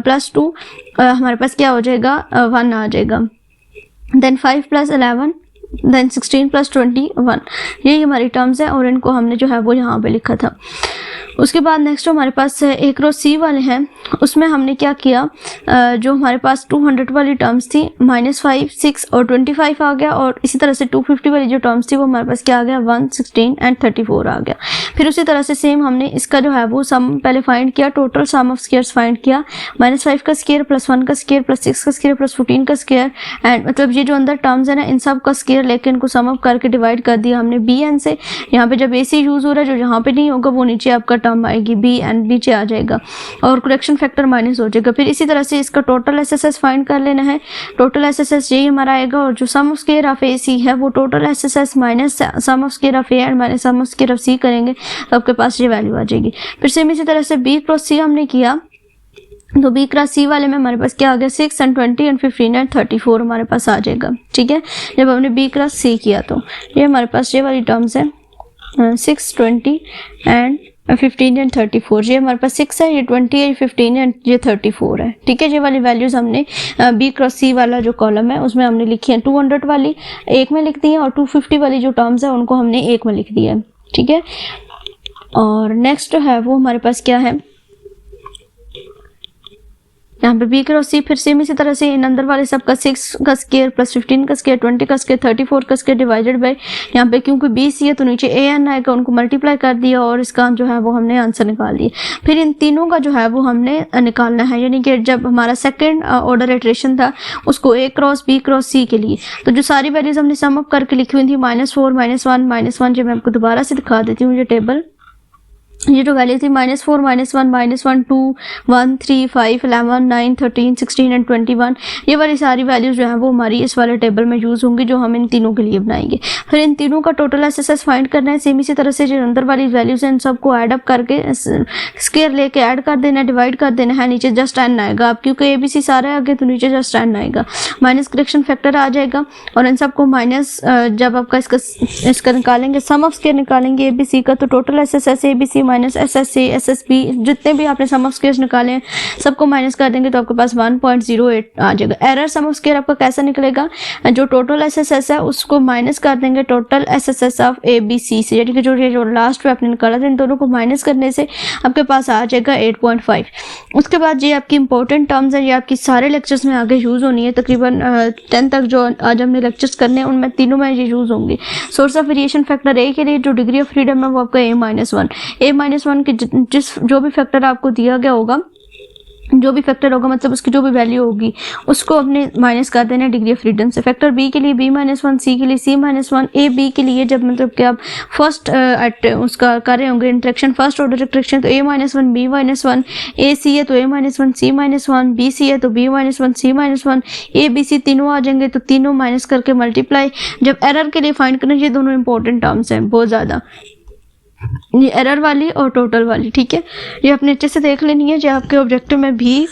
+2 हमारे पास क्या हो जाएगा 1 आ जाएगा, देन 5 + 11, देन 16 + 21, यही हमारी टर्म्स है और इनको हमने जो है वो यहाँ पे लिखा था। उसके बाद नेक्स्ट हमारे पास A × C वाले हैं, उसमें हमने क्या किया जो हमारे पास 200 वाली टर्म्स थी -5, 6 और 25 आ गया और इसी तरह से 250 वाली जो टर्म्स थी वो हमारे पास क्या आ गया 1, 16 एंड 34 आ गया। फिर उसी तरह से सेम हमने इसका जो है वो सम पहले फाइंड किया, total sum of squares find किया, -5 का स्क्वायर +1 का स्क्वायर +6 का स्क्वायर +14 का स्क्वायर एंड मतलब ये जो अंदर टर्म्स है ना इन सब का स्क्वायर लेके इनको सम अप करके डिवाइड कर दिया हमने BN से। यहाँ पे जब AC यूज हो रहा है जो यहाँ पे नहीं होगा वो नीचे आपका टर्म आएगी, बी एंड नीचे आ जाएगा और करेक्शन फैक्टर माइनस हो जाएगा। फिर इसी तरह से इसका टोटल एसएसएस फाइंड कर लेना है। टोटल एसएसएस यही हमारा आएगा और जो sum of square of A C है वो total SSS minus sum of square of A and minus sum of square of C करेंगे तो आपके पास ये वैल्यू आ जाएगी। फिर सेम इसी तरह से बी क्रॉस सी हमने किया तो बी क्रॉस सी वाले में हमारे पास क्या आ गया 6 एंड 20 एंड 15 एंड 34 हमारे पास आ जाएगा। ठीक है, जब हमने बी क्रॉस सी किया तो ये हमारे पास ये वाली टर्म्स है 6, 20 एंड 15 एंड 34। ये हमारे पास 6 है, ये 20 है, ये 15 एंड ये 34 है। ठीक है, ये वाली वैल्यूज हमने बी क्रॉस सी वाला जो कॉलम है उसमें हमने लिखी है 200 वाली एक में लिख दी है और 250 वाली जो टर्म्स है उनको हमने एक में लिख दिया है। ठीक है, और नेक्स्ट जो है वो हमारे पास क्या है यहाँ पे बी क्रॉस सी। फिर सेम इसी तरह से इन अंदर वाले सब का 6 का स्क्वायर प्लस 15 का स्क्वायर 20 का स्क्वायर 34 का स्क्वायर डिवाइडेड बाय यहाँ पे क्योंकि बी सी है तो नीचे ए एन आएगा, उनको मल्टीप्लाई कर दिया और इसका जो है वो हमने आंसर निकाल दिया। फिर इन तीनों का जो है वो हमने निकालना है, यानी कि जब हमारा सेकंड ऑर्डर इटरेशन था उसको ए क्रॉस बी क्रॉस सी के लिए तो जो सारी वैल्यूज हमने सम अप करके लिखी हुई थी -4 -1 जो मैं आपको दोबारा से दिखा देती हूँ। ये टेबल ये जो वैल्यू थी -4 -1 2 1 3 5 11 9 13 16 एंड 21 ये वाली सारी वैल्यूज जो है वो हमारी इस वाले टेबल में यूज होंगी जो हम इन तीनों के लिए बनाएंगे। फिर इन तीनों का टोटल एसएसएस फाइंड करना है। सेम इसी तरह से जो अंदर वाली वैल्यूज हैं इन सबको ऐड अप करके स्क्वायर लेके ऐड कर देना, डिवाइड कर देना है। नीचे जस्ट n आएगा, अब क्योंकि एबीसी सारे आगे तो नीचे जस्ट n आएगा, माइनस करेक्शन फैक्टर आ जाएगा और इन सबको माइनस जब आपका इसका निकालेंगे सम ऑफ स्क्वायर निकालेंगे एबीसी का तो total SSS ABC minus SSC SSB जितने भी आपने सम ऑफ स्क्वायर्स निकाले हैं सबको माइनस कर देंगे तो आपके पास 1.08 आ जाएगा। एरर सम ऑफ स्क्वायर आपका कैसा निकलेगा, जो टोटल एसएसएस है उसको माइनस कर देंगे टोटल एसएसएस ऑफ एबीसी से, यानी कि जो लास्ट में आपने निकाला था इन दोनों को माइनस करने से आपके पास आ जाएगा 8.5। उसके बाद ये आपकी इंपॉर्टेंट टर्म्स है, ये आपकी सारे लेक्चर्स में आगे यूज होनी है, तकरीबन 10 तक जो आज हमने लेक्चर्स करने हैं उनमें तीनों में ये यूज होंगी। सोर्स ऑफ वेरिएशन फैक्टर ए के लिए जो डिग्री ऑफ फ्रीडम है वो आपका a-1 के जो भी फैक्टर आपको दिया गया होगा, जो भी फैक्टर होगा मतलब उसकी जो भी वैल्यू होगी उसको अपने माइनस कर देना डिग्री ऑफ फ्रीडम से। फैक्टर बी के लिए b-1, सी के लिए c-1, ए बी के लिए जब मतलब कि आप फर्स्ट उसका कर रहे होंगे इंटरेक्शन फर्स्ट ऑर्डर इंटरेक्शन तो a-1 b-1, ए सी है तो a-1 c-1, बी सी है तो b-1 c-1, ए बी सी तीनों आ जाएंगे तो तीनों माइनस करके मल्टीप्लाई। जब एरर के लिए फाइंड करना, ये दोनों इंपॉर्टेंट टर्म्स हैं बहुत ज़्यादा, ये एरर वाली और टोटल वाली। ठीक है, ये अपने अच्छे से देख लेनी है, जो आपके ऑब्जेक्टिव में भी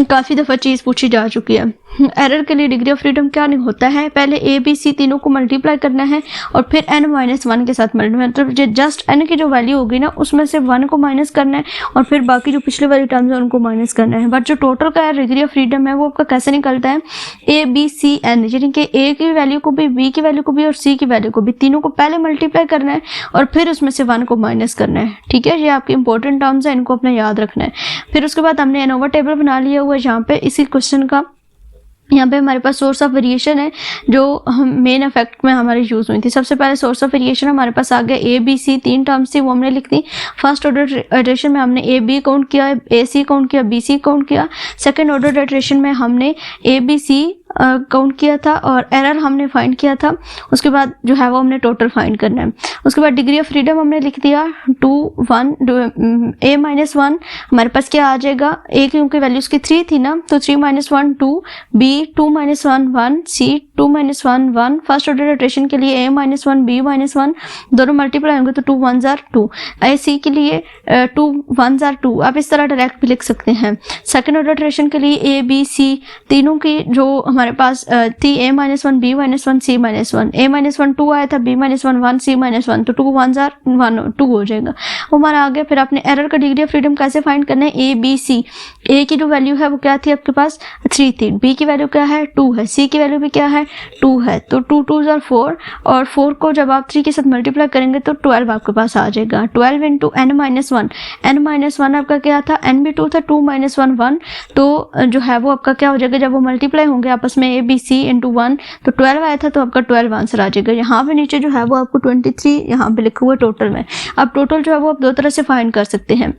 काफ़ी दफ़ा चीज़ पूछी जा चुकी है। एरर के लिए डिग्री ऑफ फ्रीडम क्या नहीं होता है, पहले ए बी सी तीनों को मल्टीप्लाई करना है और फिर n-1 के साथ मल्टीप्लाई, मतलब जस्ट n की जो वैल्यू होगी ना उसमें से 1 को माइनस करना है और फिर बाकी जो पिछले वाली टर्म्स है उनको माइनस करना है। बट जो टोटल का डिग्री ऑफ फ्रीडम है वो आपका कैसे निकलता है, ए बी सी एन, यानी कि ए की वैल्यू को भी, बी की वैल्यू को भी और सी की वैल्यू को भी तीनों को पहले मल्टीप्लाई करना है और फिर उसमें से 1 को माइनस करना है। ठीक है, ये आपके इंपॉर्टेंट टर्म्स है, इनको अपना याद रखना है। फिर उसके बाद हमने एनोवा टेबल बना लिया हुआ है यहाँ पे इसी क्वेश्चन का। यहाँ पे हमारे पास सोर्स ऑफ वेरिएशन है जो हम मेन इफेक्ट में हमारी यूज हुई थी। सबसे पहले सोर्स ऑफ वेरिएशन हमारे पास आ गया ए बी सी, 3 टर्म्स थी वो हमने लिख दी। फर्स्ट ऑर्डर इटरेशन में हमने ए बी काउंट किया, ए सी काउंट किया, बी सी काउंट किया। सेकंड ऑर्डर इटरेशन में हमने ए बी सी काउंट किया था और एरर हमने फाइंड किया था। उसके बाद जो है वो हमने टोटल फाइंड करना है। उसके बाद डिग्री ऑफ फ्रीडम हमने लिख दिया 2 1 a-1 हमारे पास क्या आ जाएगा, ए क्योंकि वैल्यू उसकी 3 थी ना तो 3 - 1 2, बी 2 - 1 1, सी 2 - 1 1। फर्स्ट ऑर्डर इटरेशन के लिए a-1 b-1 दोनों मल्टीप्लाई होंगे तो 2 1s are 2। ए सी के लिए 2 1s are 2, आप इस तरह डायरेक्ट भी लिख सकते हैं। सेकंड ऑर्डर इटरेशन के लिए ए बी सी तीनों की जो हमारे पास थी a-1 b-1 c-1, a-1 2 आया था, b-1 1 c-1 तो 2 1s are 1 2 हो जाएगा वो हमारा आ गया। फिर आपने एरर का डिग्री ऑफ फ्रीडम कैसे फाइंड करना है, ए बी सी, ए की जो वैल्यू है वो क्या थी आपके पास 3 थी, बी की वैल्यू क्या है 2 है, सी की वैल्यू भी क्या है 2 है तो 2 2s are 4 और 4 को जब आप 3 के साथ मल्टीप्लाई करेंगे तो 12 आपके पास आ जाएगा। 12 into n-1, n-1 आपका क्या था, n भी 2 था, 2 - 1 1 तो जो है वो आपका क्या हो जाएगा, जब वो मल्टीप्लाई होंगे आपस में ए बी सी इंटू 1 तो 12 आया था तो आपका 12 आंसर आ जाएगा। यहाँ पे नीचे जो है वो आपको 23 यहाँ पे लिखा हुआ टोटल में। अब टोटल जो है वो आप दो तरह से फाइंड कर सकते हैं,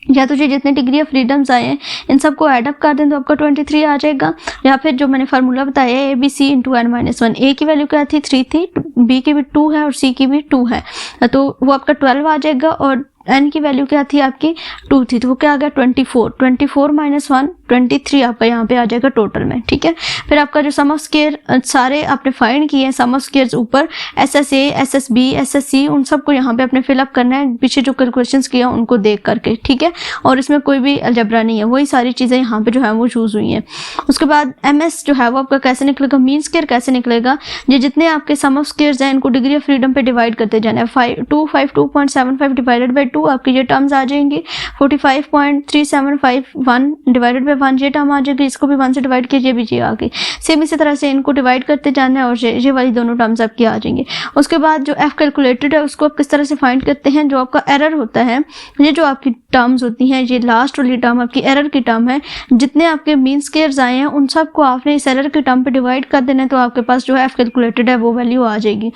या तो जितने डिग्री ऑफ फ्रीडम्स आए हैं इन सबको ऐडअप कर दें तो आपका 23 आ जाएगा, या फिर जो मैंने फार्मूला बताया ए बी सी इंटू n-1, ए की वैल्यू क्या थी 3 थी, बी की भी 2 है और सी की भी 2 है तो वो आपका 12 आ जाएगा और n की वैल्यू क्या थी आपकी 2 थी, तो वो क्या आ गया 24, 24 माइनस 1 23 आपका यहाँ पे आ जाएगा टोटल में, ठीक है। फिर आपका जो सम ऑफ स्क्वायर सारे आपने फाइंड किए हैं, सम ऑफ स्क्वायर्स ऊपर SSA SSB SSC उन सबको यहाँ पे अपने फिलअप करना है पीछे जो कैलकुलेशंस किया उनको देख करके, ठीक है। और इसमें कोई भी अलजेब्रा नहीं है, वही सारी चीज़ें यहाँ पे जो है वो चूज़ हुई हैं। उसके बाद MS जो है वो आपका कैसे निकलेगा, मीन स्क्वायर कैसे निकलेगा, ये जितने आपके सम ऑफ स्क्वायर्स हैं इनको डिग्री ऑफ फ्रीडम पे डिवाइड करते जाना है। 252.75 डिवाइडेड बाई 2 आपकी ये टर्म्स आ जाएंगी, 45.3751 डिवाइडेड बाई 1 ये टर्म आ जाएगी, इसको भी 1 से डिवाइड कीजिए भी जी आ गई। सेम इसी तरह से इनको डिवाइड करते जाना है और ये वाली दोनों टर्म्स आपकी आ जाएंगे। उसके बाद जो F कैलकुलेटेड है उसको आप किस तरह से फाइंड करते हैं, जो आपका एरर होता है, ये जो आपकी टर्म्स होती हैं, ये लास्ट वाली टर्म आपकी एरर की टर्म है, जितने आपके मीन स्क्वायर्स आए हैं उन सबको आपने इस एरर के टर्म पे डिवाइड कर देना है, तो आपके पास जो F कैलकुलेटेड है वो वैल्यू आ जाएगी।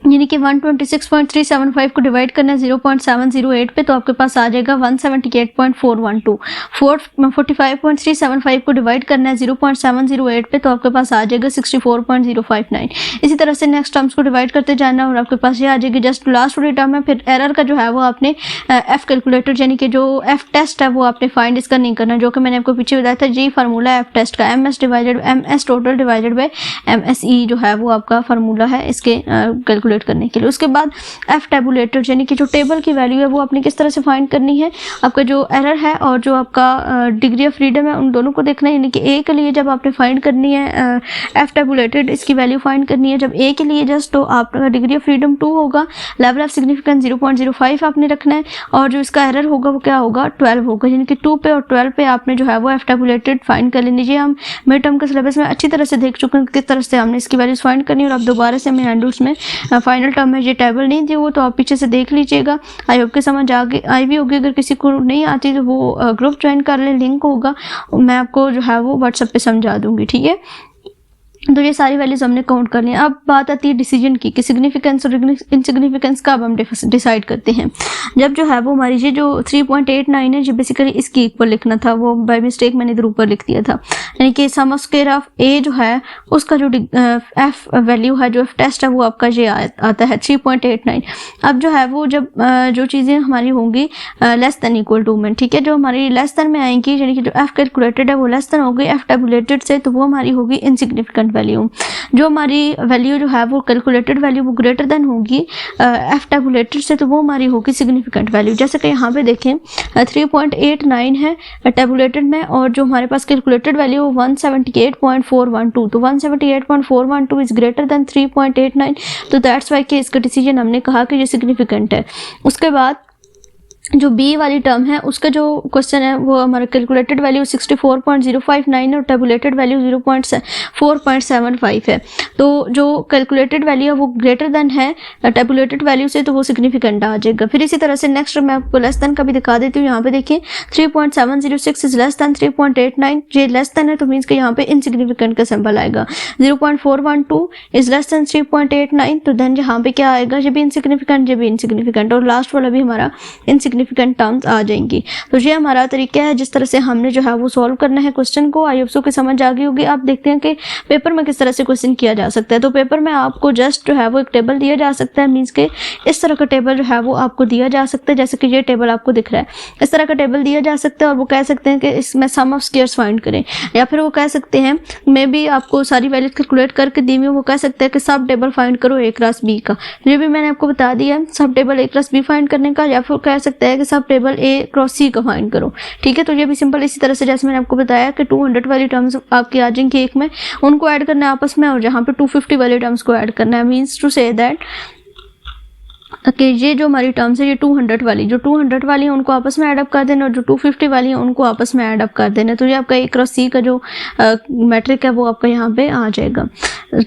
यानी कि 126.375 को डिवाइड करना है 0.708 पे, तो आपके पास आ जाएगा 178.412। 45.375 को डिवाइड करना है 0.708 पे, तो आपके पास आ जाएगा 64.059। इसी तरह से नेक्स्ट टर्म्स को डिवाइड करते जाना और आपके पास ये आ जाएगी जस्ट लास्ट वाली टर्म है। फिर एरर का जो है वो आपने F कैलकुलेटर यानी कि जो F टेस्ट है वो आपने फाइंड इसका नहीं करना, जो कि मैंने आपको पीछे बताया था, जी फार्मूला F टेस्ट का MS total divided by MSE जो है वो आपका फार्मूला है इसके कैलकुलेट करने के लिए। उसके बाद F टेबुलेटर यानी कि जो टेबल की वैल्यू है वो आपने किस तरह से फाइंड करनी है, आपका जो एरर है और जो आपका डिग्री ऑफ फ्रीडम है उन दोनों को देखना है। यानी कि A के लिए जब आपने फाइंड करनी है F टेबुलेटेड इसकी वैल्यू फाइंड करनी है, जब A के लिए जस्ट तो आपका डिग्री ऑफ फ्रीडम 2 होगा, लेवल ऑफ सिग्निफिकेंस 0.05 आपने रखना है और जो इसका एरर होगा वो क्या होगा 12 होगा। यानी कि 2 पे और 12 पे आपने जो है वो F टेबुलेटेड फाइंड कर लेनी चाहिए। हम मिड टर्म के सिलेबस में अच्छी तरह से देख चुके हैं किस तरह से हमने इसकी वैल्यूज फाइंड करनी है, और अब दोबारा से मैं हैंडल्स में फाइनल टर्म में ये टेबल नहीं थी वो तो आप पीछे से देख लीजिएगा। आई होप के समझ आई भी होगी। अगर किसी को नहीं आती तो वो ग्रुप ज्वाइन कर ले, लिंक होगा, मैं आपको जो है वो व्हाट्सएप पे समझा दूंगी, ठीक है। तो ये सारी वैल्यूज हमने काउंट कर ली। अब बात आती है डिसीजन की कि सिग्निफिकेंस और इनसिग्निफिकेंस कब हम डिसाइड करते हैं। जब जो है वो हमारी ये जो 3.89 है ये बेसिकली इसकी इक्वल लिखना था, वो बाय मिस्टेक मैंने इधर ऊपर लिख दिया था। यानी कि sum of square of A जो है उसका जो F वैल्यू है, जो F टेस्ट है वो आपका ये आता है 3.89। अब जो है वो जब जो चीज़ें हमारी होंगी लेस देन इक्वल टू में, ठीक है, जो हमारी लेस देन में आएंगी यानी कि जो F कैलकुलेटेड है वो लेस देन होगी F टेबुलेटेड से, तो वो हमारी होगी इनसिग्निफिकेंट वैल्यू। जो हमारी वैल्यू जो है वो कैलकुलेटेड वैल्यू वो ग्रेटर देन होगी F टेबुलेटेड से, तो वो हमारी होगी सिग्निफिकेंट वैल्यू। जैसे कि यहाँ पे देखें 3.89 है टेबुलेटेड में और जो हमारे पास कैलकुलेटेड वैल्यू 178.412, तो 178.412 इज ग्रेटर देन 3.89, तो दैट्स वाई कि इसका डिसीजन हमने कहा कि ये सिग्निफिकेंट है। उसके बाद जो B वाली टर्म है उसका जो क्वेश्चन है वो हमारा कैलकुलेटेड वैल्यू 64.059 और टेबुलेटेड वैल्यू 0.475 है। तो जो कैलकुलेटेड वैल्यू है वो ग्रेटर देन है टेबुलेटेड वैल्यू से, तो वो सिग्निफिकेंट आ जाएगा। फिर इसी तरह से नेक्स्ट मैं आपको लेस देन का भी दिखा देती हूँ। यहाँ पे देखिए 3.706 इज लेस देन 3.89, ये लेस देन है तो मीन्स कि यहाँ पे इनसिग्निफिकेंट का सिंबल आएगा। 0.412 इज लेस देन 3.89, तो देन यहाँ पे क्या आएगा, ये भी इनसिग्निफिकेंट, ये भी इनसिग्निफिकेंट और लास्ट वाला भी हमारा इनसिग्निफिकेंट टर्म्स आ जाएंगी। तो ये हमारा तरीका है जिस तरह से हमने जो है वो सॉल्व करना है क्वेश्चन को। आई होप सो कि समझ आ गई होगी। आप देखते हैं कि पेपर में किस तरह से क्वेश्चन किया जा सकता है। तो पेपर में आपको जस्ट जो है वो एक टेबल दिया जा सकता है, मीन्स के इस तरह का टेबल जो है वो आपको दिया जा सकता है, जैसे कि ये टेबल आपको दिख रहा है, इस तरह का टेबल दिया जा सकता है और वो कह सकते हैं कि इसमें सम ऑफ स्क्वायर्स फाइंड करें, या फिर वो कह सकते हैं मे बी आपको सारी वैल्यूज कैलकुलेट करके दी हुई, वो कह सकते हैं कि सब टेबल फाइंड करो A क्रॉस B का। ये भी मैंने आपको बता दिया है, सब table A cross B find करने का, या फिर कह सकते हैं कि सब टेबल A क्रॉस C का फाइंड करो, ठीक है। तो ये भी सिंपल इसी तरह से जैसे मैंने आपको बताया कि 200 वाली टर्म्स आपकी आ जाएंगी एक में, उनको ऐड करना है आपस में, और जहाँ पे 250 वाली टर्म्स को ऐड करना है। मीन्स टू से दैट कि ये जो हमारी टर्म्स है ये 200 वाली, जो 200 वाली है उनको आपस में ऐडअप कर देना और जो 250 वाली है उनको आपस में ऐडअप कर देना। तो ये आपका A क्रॉस C का जो मैट्रिक है वो आपका यहाँ पे आ जाएगा।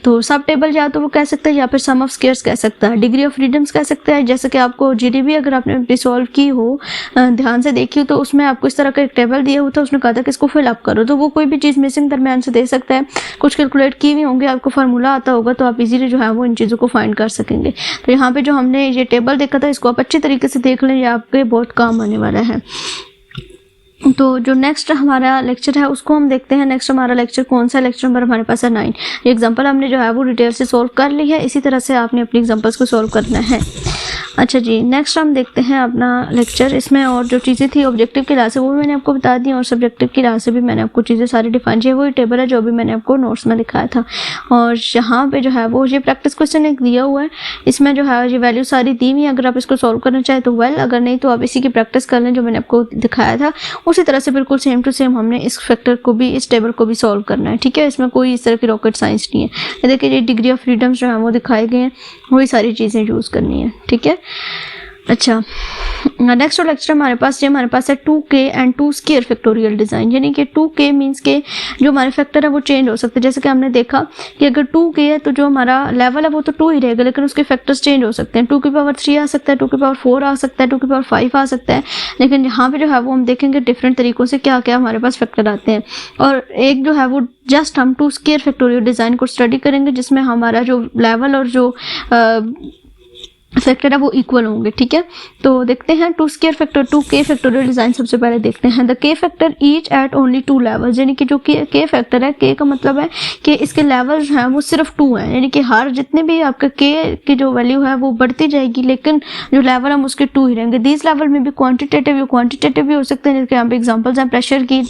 तो सब टेबल या तो वो कह सकते हैं या फिर सम ऑफ स्क्वायर्स कह सकता है, डिग्री ऑफ फ्रीडम्स कह सकते हैं। जैसे कि आपको GDB अगर आपने सॉल्व की हो, ध्यान से देखी हो, तो उसमें आपको इस तरह का एक टेबल दिया हुआ था, उसने कहा था कि इसको फिल अप करो, तो वो कोई भी चीज़ मिसिंग दरमियान से दे सकता है। कुछ कैलकुलेट की हुई होंगे, आपको फार्मूला आता होगा, तो आप इजीली जो है वो इन चीज़ों को फाइंड कर सकेंगे। तो यहाँ पे जो हमने ये टेबल देखा था इसको आप अच्छी तरीके से देख लें, ये आपके बहुत काम आने वाला है। तो जो नेक्स्ट हमारा लेक्चर है उसको हम देखते हैं। नेक्स्ट हमारा लेक्चर कौन सा लेक्चर नंबर हमारे पास है 9। ये एग्जांपल हमने जो है वो डिटेल से सॉल्व कर ली है, इसी तरह से आपने अपनी एग्जांपल्स को सॉल्व करना है। अच्छा जी, नेक्स्ट हम देखते हैं अपना लेक्चर। इसमें और जो चीज़ें थी ऑब्जेक्टिव की लिहाज से वो भी मैंने आपको बता दी और सब्जेक्टिव की लिहाज से भी मैंने आपको चीज़ें सारी डिफाइन की। वही टेबल है जो भी मैंने आपको नोट्स में दिखाया था। और यहाँ पे जो है वो ये प्रैक्टिस क्वेश्चन एक दिया हुआ है, इसमें जो है ये वैल्यू सारी दी हुई है। अगर आप इसको सॉल्व करना चाहें तो वेल, अगर नहीं तो आप इसी की प्रैक्टिस कर लें जो मैंने आपको दिखाया था। उसी तरह से बिल्कुल सेम टू सेम हमने इस फैक्टर को भी, इस टेबल को भी सॉल्व करना है, ठीक है। इसमें कोई इस तरह की रॉकेट साइंस नहीं है। ये देखिए, ये डिग्री ऑफ फ्रीडम्स जो है वो दिखाए गए हैं, वही सारी चीज़ें यूज़ करनी है, ठीक है। अच्छा, नेक्स्ट लेक्चर हमारे पास है 2k and 2 square factorial design. यानी कि 2k मीन्स के जो हमारे फैक्टर है वो चेंज हो सकते हैं। जैसे कि हमने देखा कि अगर 2k है तो जो हमारा लेवल है वो तो 2 ही रहेगा, लेकिन उसके फैक्टर्स चेंज हो सकते हैं। 2 की पावर 3 आ सकता है, 2 की पावर 4 आ सकता है, 2 की पावर 5 आ सकता है। लेकिन यहाँ पे जो है वो हम देखेंगे डिफरेंट तरीक़ों से क्या क्या हमारे पास फैक्टर आते हैं। और एक जो है वो जस्ट हम 2 स्क्वायर फैक्टोरियल डिज़ाइन को स्टडी करेंगे, जिसमें हमारा जो लेवल और जो फैक्टर है वो इक्वल होंगे, ठीक है। तो देखते हैं 2 के फैक्टोरियल डिज़ाइन। सबसे पहले देखते हैं द के factor each eight only 2 levels. यानी कि जो के फैक्टर है, के का मतलब है कि इसके लेवल्स हैं वो सिर्फ 2 हैं। यानी कि हर जितने भी आपका के की जो वैल्यू है वो बढ़ती जाएगी, लेकिन जो लेवल हम उसके 2 ही रहेंगे। दीज लेवल में भी क्वान्टिटेटिव भी हो सकते हैं, जिसके यहाँ पे एग्जाम्पल्स हैं प्रेशर की,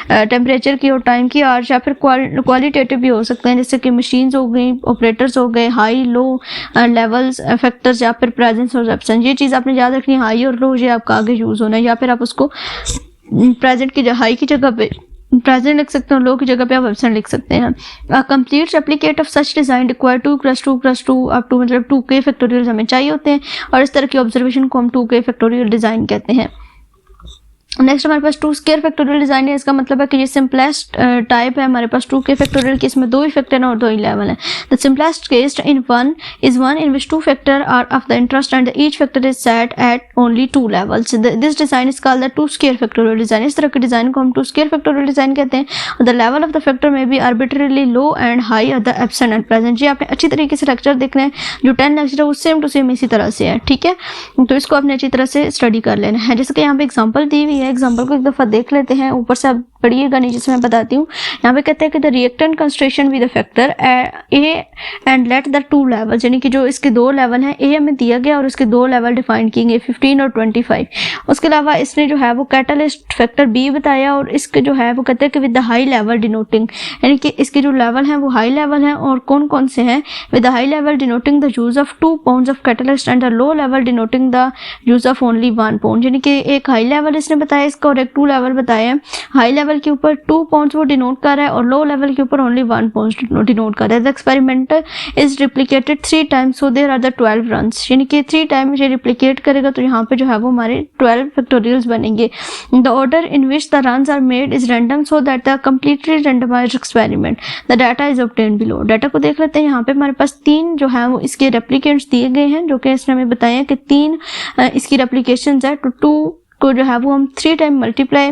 टेम्परेचर की और टाइम की, और या फिर क्वालिटेटिव भी हो सकते हैं, जैसे कि मशीन्स हो गई, ऑपरेटर्स हो गए, हाई लो लेवल्स फैक्टर या फिर प्रेजेंस और एब्सेंस। ये चीज़ आपने याद रखनी है, हाई और लो ये आपका आगे यूज़ होना है। या फिर आप उसको प्रेजेंट की हाई की जगह पे प्रेजेंट लिख सकते हो, लो की जगह पे आप एब्सेंट लिख सकते हैं। Complete replicate of such design require 2+2+2 up to मतलब 2k फैक्टोरियल हमें चाहिए होते हैं, और इस तरह की ऑब्जर्वेशन को हम 2k फैक्टोरियल डिज़ाइन कहते हैं। नेक्स्ट हमारे पास 2 स्क्वायर फैक्टोरियल डिज़ाइन है। इसका मतलब है कि ये सिंपलेस्ट टाइप है हमारे पास 2k फैक्टोरियल की। इसमें 2 ही फैक्टर हैं और 2 ही लेवल हैं। The simplest case in one in which 2 factor are of the interest and each factor is set at only 2 levels. This design is called the 2 square factorial design. इस तरह के डिज़ाइन को हम 2 स्क्वायर फैक्टोरियल डिज़ाइन कहते हैं। The level of the factor में be arbitrarily low and high at the absent and present. ये आपने अच्छी तरीके से लेक्चर देखना है, जो 10 लेक्चर है वो सेम टू सेम इसी तरह से है, ठीक है। तो इसको आपने अच्छी तरह से स्टडी कर लेना है। जैसे कि यहाँ पे एग्जाम्पल दी हुई है, एग्जाम्पल को एक दफ़ा देख लेते हैं, ऊपर से आप पढ़िएगा नीचे से मैं बताती हूँ। यहाँ पे कहते हैं कि the reactant concentration with the factor A and let the 2 levels. यानी कि जो इसके 2 लेवल हैं, ए हमें दिया गया और इसके 2 लेवल डिफाइन किए गए 15 और 25। उसके अलावा इसने जो है वो कैटलिस्ट फैक्टर बी बताया, और इसके जो है वो कहते हैं कि with the high level denoting. यानी कि इसके जो लेवल हैं वो हाई लेवल हैं, और कौन कौन से हैं? With the high level denoting the use of 2 pounds of catalyst and the low level denoting the use of only 1 pound. यानी कि एक हाई लेवल इसने बताया इसका और एक 2 लेवल बताया। हाई लेवल के ऊपर 2 पाउंड्स वो डिनोट कर रहा है और लो लेवल के ऊपर ओनली 1 पाउंड डिनोट कर रहा है। The experiment is replicated 3 times, so there are the 12 runs. यानी कि 3 टाइम ये रिप्लिकेट करेगा तो यहाँ पे जो है वो हमारे 12 फैक्टोरियल्स बनेंगे। The order in which the runs are made is random, so that the completely randomized experiment the data is obtained below. Data को देख लेते हैं। यहाँ पे हमारे पास 3 जो है वो इसके रेप्लिकेंट्स दिए गए हैं, जो कि इसने हमें बताया कि 3 इसकी रेप्लिकेशंस है। तो 2 को जो है वो हम 3 टाइम मल्टीप्लाई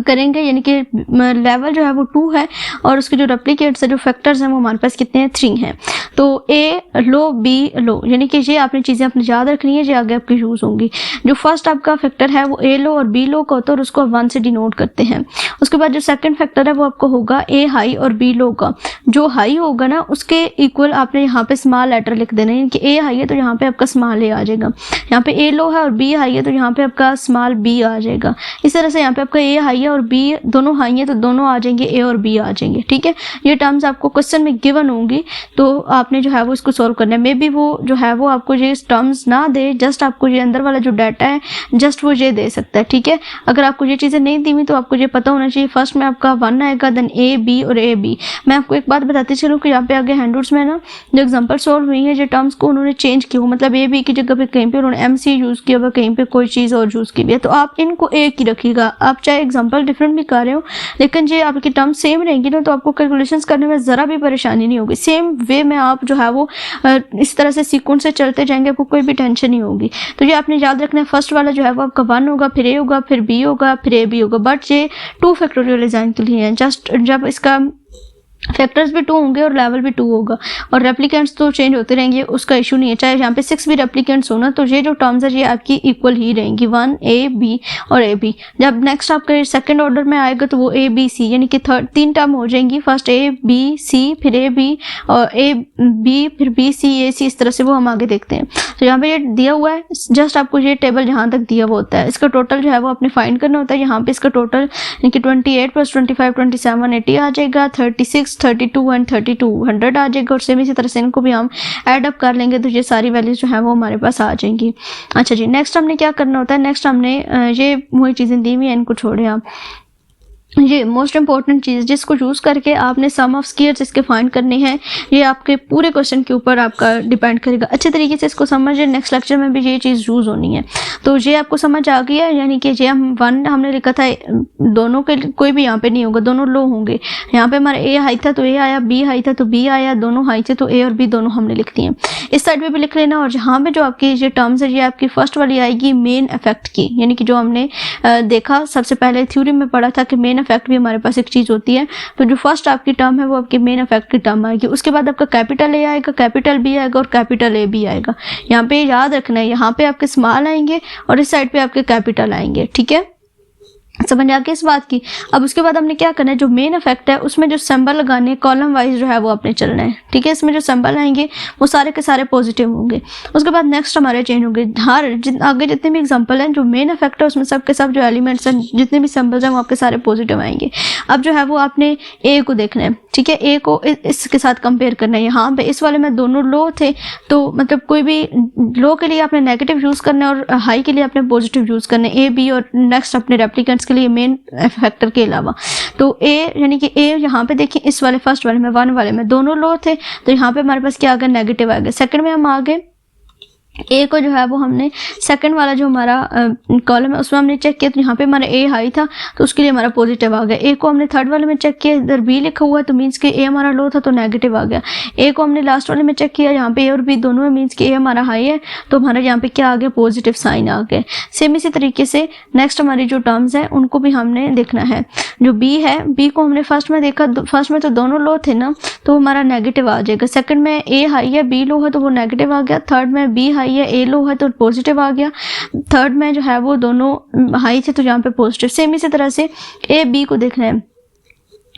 करेंगे, यानी कि लेवल जो है वो 2 है और उसके जो रेप्लिकेट्स है, जो फैक्टर्स हैं वो हमारे पास कितने हैं? 3 हैं। तो ए लो बी लो, यानी कि ये आपने चीज़ें अपने याद रखनी है, ये आगे आपकी यूज़ होंगी। जो फर्स्ट आपका फैक्टर है वो ए लो और बी लो का होता है और उसको 1 से डिनोट करते हैं। उसके बाद जो सेकंड फैक्टर है वो आपको होगा ए हाई और बी लो का। जो हाई होगा ना उसके इक्वल आपने यहाँ पे स्मॉल लेटर लिख देना है, यानी कि ए हाई है तो यहाँ पे आपका स्मॉल ए आ जाएगा। यहाँ पे ए लो है और बी हाई है तो यहाँ पे आपका स्मॉल बी आ जाएगा। इस तरह से यहाँ पे आपका ए हाई है और बी दोनों हाई है तो दोनों आ जाएंगे, ए और बी आ जाएंगे, ठीक है। ये टर्म्स आपको क्वेश्चन में गिवन होंगी, तो आपने जो है वो इसको सॉल्व करना है। मे बी वो जो है वो आपको ये टर्म्स ना दे, जस्ट आपको ये अंदर वाला जो डाटा है जस्ट वो ये दे सकता है, ठीक है। अगर आपको ये चीज़ें नहीं दी हुई तो आपको ये पता होना चाहिए। फर्स्ट में आपका 1 आएगा, देन ए बी और ए बी। मैं आपको एक बात बताती चलूँ कि यहाँ पे आगे हैंडआउट्स में ना जो एग्जाम्पल सॉल्व हुई है, ये टर्म्स को उन्होंने चेंज किया, मतलब ए बी की जगह पे कहीं पे उन्होंने एम सी यूज़ किया हुआ, कहीं पे कोई चीज़ और यूज़ की हुई है, तो आप इनको एक ही रखिएगा। आप चाहे एग्जाम्पल डिफरेंट भी कर रहे हो लेकिन ये आपकी टर्म सेम रहेंगी ना, तो आपको कैलकुलेशंस करने में ज़रा भी परेशानी नहीं होगी। सेम वे में आप जो है वो इस तरह से सीक्वेंस से चलते जाएंगे, आपको कोई भी टेंशन नहीं होगी। तो ये आपने याद रखना है, फर्स्ट वाला जो है वो आपका 1 होगा, फिर ए होगा, फिर बी होगा, फिर ए बी होगा। बट ये 2 फैक्टोरियल डिज़ाइन के लिए है। जस्ट जब इसका फैक्टर्स भी 2 होंगे और लेवल भी 2 होगा, और रेप्लिकेंट्स तो चेंज होते रहेंगे, उसका इशू नहीं है। चाहे यहाँ पे 6 भी रेप्लिकेंट्स हो ना, तो ये जो टर्म्स है ये आपकी इक्वल ही रहेंगी, 1 A B और A B। जब नेक्स्ट आपका सेकंड ऑर्डर में आएगा तो वो A B C यानी कि 3 टर्म हो जाएंगी, फर्स्ट A B C फिर A B और A B फिर B C A C, इस तरह से वो हम आगे देखते हैं। तो यहाँ पे ये दिया हुआ है, जस्ट आपको ये टेबल जहाँ तक दिया हुआ होता है इसका टोटल जो है वो आपने फाइंड करना होता है। यहाँ पे इसका टोटल यानी कि 28 + 25 27 80 आ जाएगा, 36 32 एंड 32 100 आ जाएगा, और सेम इसी तरह से इनको भी हम ऐड अप कर लेंगे तो ये सारी वैल्यूज जो है वो हमारे पास आ जाएंगी। अच्छा जी, नेक्स्ट हमने क्या करना होता है, नेक्स्ट हमने ये वही चीज़ें दी हुई हैं, इनको छोड़े आप। ये मोस्ट इंपॉर्टेंट चीज़ जिसको यूज़ करके आपने सम ऑफ स्क्वायर्स इसके फाइंड करने हैं, ये आपके पूरे क्वेश्चन के ऊपर आपका डिपेंड करेगा। अच्छे तरीके से इसको समझिए, नेक्स्ट लेक्चर में भी ये चीज़ यूज़ होनी है। तो ये आपको समझ आ गई है, यानी कि ये हम 1 हमने लिखा था, दोनों के कोई भी यहाँ पे नहीं होगा, दोनों लो होंगे। यहाँ पे हमारा A हाई था तो A आया, B हाई था तो B आया, दोनों हाई थे तो A और B दोनों हमने लिख दिए। इस साइड पे भी लिख लेना, और यहाँ पे जो आपकी ये टर्म्स है ये आपकी फर्स्ट वाली आएगी मेन इफेक्ट की, यानी कि जो हमने देखा सबसे पहले थ्योरी में पढ़ा था कि मेन इफेक्ट भी हमारे पास एक चीज़ होती है। तो जो फर्स्ट आपकी टर्म है वो आपकी मेन इफेक्ट की टर्म आएगी, उसके बाद आपका कैपिटल A आएगा, कैपिटल B आएगा और कैपिटल A भी आएगा। यहाँ पे याद रखना है, यहाँ पे आपके स्मॉल आएंगे और इस साइड पे आपके कैपिटल आएंगे, ठीक है, समझ आ गई इस बात की। अब उसके बाद हमने क्या करना है, जो मेन इफेक्ट है उसमें जो सिंबल लगाने हैं कॉलम वाइज जो है वो आपने चलना है, ठीक है। इसमें जो सिंबल आएंगे वो सारे के सारे पॉजिटिव होंगे। उसके बाद नेक्स्ट हमारे चेंज होंगे, हर आगे जितने भी एग्जांपल हैं जो मेन इफेक्ट है उसमें सब के सब जो एलिमेंट्स हैं जितने भी सिंबल्स हैं वो आपके सारे पॉजिटिव आएंगे। अब जो है वो आपने ए को देखना है, ठीक है, ए को इसके साथ कंपेयर करना है। यहाँ पे इस वाले में दोनों लो थे, तो मतलब कोई भी लो के लिए आपने नेगेटिव यूज़ करना है और हाई के लिए आपने पॉजिटिव यूज़ करना है, ए बी और नेक्स्ट अपने रेप्लिकेंट्स के लिए मेन फैक्टर के अलावा। तो ए यानी कि ए यहाँ पे देखिए इस वाले फर्स्ट वाले में 1 वाले में दोनों लो थे, तो यहाँ पे हमारे पास क्या आ गया, नेगेटिव आ गया। सेकंड में हम आ गए, ए को जो है वो हमने सेकंड वाला जो हमारा कॉलम है उसमें हमने चेक किया, तो यहाँ पे हमारा ए हाई था तो उसके लिए हमारा पॉजिटिव आ गया। ए को हमने थर्ड वाले में चेक किया, इधर बी लिखा हुआ है तो मीन्स कि ए हमारा लो था तो नेगेटिव आ गया। ए को हमने लास्ट वाले में चेक किया, यहाँ पे ए और बी दोनों है, मीन्स कि ए हमारा हाई है तो हमारा यहाँ पे क्या आ गया, पॉजिटिव साइन आ गया। सेम इसी तरीके से नेक्स्ट हमारी जो टर्म्स है उनको भी हमने देखना है। जो बी है, बी को हमने फर्स्ट में देखा, फर्स्ट में तो दोनों लो थे ना तो हमारा नेगेटिव आ जाएगा। सेकंड में ए हाई है बी लो है तो वो नेगेटिव आ गया। थर्ड में बी हाई है ए लो है तो पॉजिटिव आ गया। थर्ड में जो है वो दोनों हाई थे तो यहाँ पे पॉजिटिव। सेम इसी तरह से ए बी को देखना है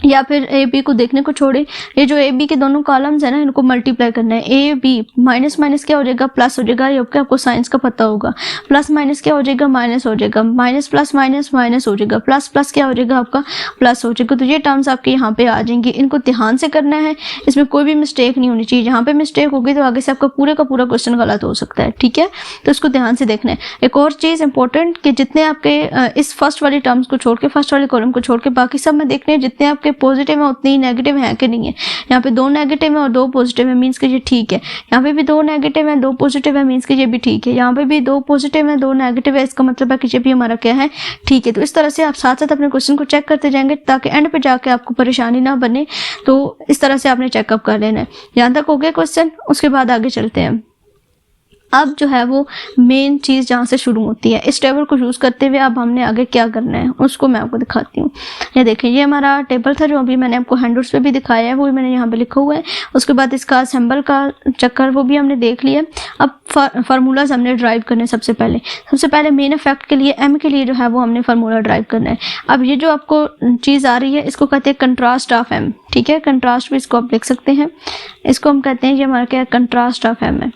या फिर ए बी को देखने को छोड़े, ये जो ए बी के दोनों कॉलम्स है ना इनको मल्टीप्लाई करना है। ए बी माइनस माइनस क्या हो जाएगा, प्लस हो जाएगा। ये आपको साइंस का पता होगा, प्लस माइनस क्या हो जाएगा, माइनस हो जाएगा। माइनस प्लस माइनस माइनस हो जाएगा, प्लस प्लस क्या हो जाएगा आपका, प्लस हो जाएगा। तो ये टर्म्स आपके यहाँ पे आ जाएंगे, इनको ध्यान से करना है, इसमें कोई भी मिस्टेक नहीं होनी चाहिए। यहाँ पे मिस्टेक होगी तो आगे से आपका पूरे का पूरा क्वेश्चन गलत हो सकता है, ठीक है, तो इसको ध्यान से देखना है। एक और चीज़ इंपॉर्टेंट कि जितने आपके इस फर्स्ट वाली टर्म्स को छोड़ के, फर्स्ट वाले कॉलम को छोड़ के बाकी सब में देखने हैं जितने आपके पॉजिटिव है उतने ही नेगेटिव है कि नहीं है। यहाँ पे 2 नेगेटिव है और 2 पॉजिटिव है, मीन्स कि ये ठीक है। यहाँ पे भी 2 नेगेटिव है 2 पॉजिटिव है, मीन्स कि ये भी ठीक है। यहाँ पे भी 2 पॉजिटिव है 2 नेगेटिव है, इसका मतलब है कि ये भी हमारा क्या है, ठीक है। तो इस तरह से आप साथ साथ अपने क्वेश्चन को चेक करते जाएंगे ताकि एंड पे जाके आपको परेशानी ना बने। तो इस तरह से आपने चेकअप कर लेना है। यहाँ तक हो गया क्वेश्चन, उसके बाद आगे चलते हैं। अब जो है वो मेन चीज़ जहाँ से शुरू होती है, इस टेबल को यूज़ करते हुए अब हमने आगे क्या करना है उसको मैं आपको दिखाती हूँ। ये देखें, ये हमारा टेबल था जो अभी मैंने आपको हैंडआउट्स पे भी दिखाया है, वो भी मैंने यहाँ पे लिखा हुआ है। उसके बाद इसका सिंबल का चक्कर वो भी हमने देख लिया। अब फार्मूलाज हमने ड्राइव करने सबसे पहले मेन इफेक्ट के लिए एम के लिए जो है वो हमने फार्मूला ड्राइव करना है। अब ये जो आपको चीज़ आ रही है इसको कहते हैं कंट्रास्ट ऑफ एम, ठीक है, कंट्रास्ट भी इसको आप लिख सकते हैं। इसको हम कहते हैं ये हमारा क्या है, कंट्रास्ट ऑफ एम है।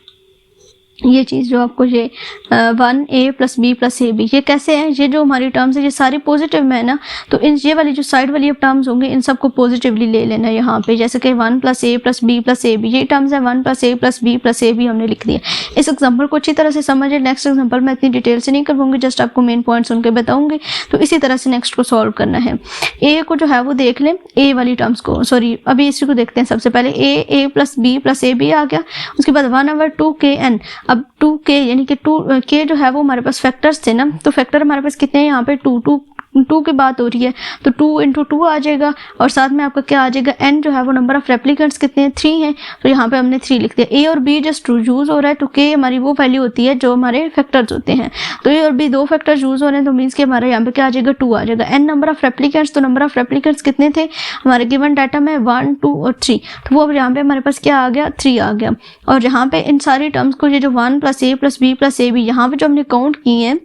ये चीज़ जो आपको ये 1a + b + ab, ये कैसे है, ये जो हमारी टर्म्स है ये सारी पॉजिटिव में है ना, तो इन ये वाली जो साइड वाली टर्म्स होंगे इन सबको पॉजिटिवली ले लेना है यहाँ पे। जैसे कि 1 + a + b + ab, ये टर्म्स है 1 + a + b + ab हमने लिख दिया। इस एग्जाम्पल को अच्छी तरह से समझिए। नेक्स्ट एग्जाम्पल मैं इतनी डिटेल से नहीं करवाऊंगी, जस्ट आपको मेन पॉइंट्स उनके बताऊंगी। तो इसी तरह से नेक्स्ट को सॉल्व करना है। ए को जो है वो देख लें, ए वाली टर्म्स को, सॉरी अभी इसी को देखते हैं। सबसे पहले a + b + ab आ गया। उसके बाद 1/2kn। अब 2k यानी कि 2k जो है वो हमारे पास फैक्टर्स थे ना, तो फैक्टर हमारे पास कितने हैं यहाँ पे 2 2 की बात हो रही है तो 2 इंटू 2 आ जाएगा और साथ में आपका क्या आ जाएगा, n जो है वो नंबर ऑफ रेप्लिकेंट्स कितने हैं, 3 हैं, तो यहाँ पे हमने 3 लिख दिया। a और b जस्ट यूज हो रहा है तो k हमारी वो वैल्यू होती है जो हमारे फैक्टर्स होते हैं, तो a और b दो फैक्टर्स यूज हो रहे हैं तो मीन्स कि हमारा यहाँ पे क्या आ जाएगा, 2 आ जाएगा। n नंबर ऑफ रेप्लिकेंट्स, तो नंबर ऑफ रेप्लिकेंट्स कितने थे हमारे गिवन डाटा में, 1 2 और 3, तो वो अब यहाँ पे हमारे पास क्या आ गया, 3 आ गया। और यहाँ पे इन सारी टर्म्स को ये जो 1 + a + b + ab यहाँ पे जो हमने काउंट किए हैं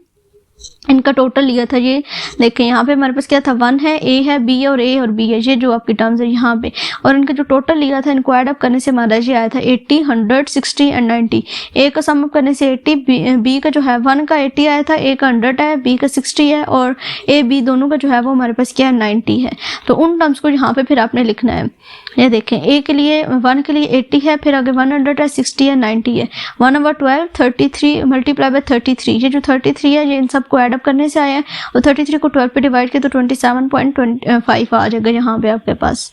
इनका टोटल लिया था, ये देखें यहाँ पे हमारे पास क्या था, 1 है, a है, b है और a और b है, ये जो आपकी टर्म्स है यहाँ पे, और इनका जो टोटल लिया था इनको ऐड अप करने से हमारा ये आया था 80 100 60 एंड 90। a का सम अप करने से 80, b का जो है 1 का 80 आया था, a का 100 है, b का 60 है और a b दोनों का जो है वो हमारे पास क्या है, 90 है। तो उन टर्म्स को यहाँ पे फिर आपने लिखना है। ये देखें a के लिए 1 के लिए 80 है, फिर आगे 100 है, 60 है, 90 है, 1/12 33 × 33, ये जो 33 है ये इन सबको ऐड अप करने से आया है और 33 को 12 पे डिवाइड किया तो 27.5 आ जाएगा यहाँ पे आपके पास।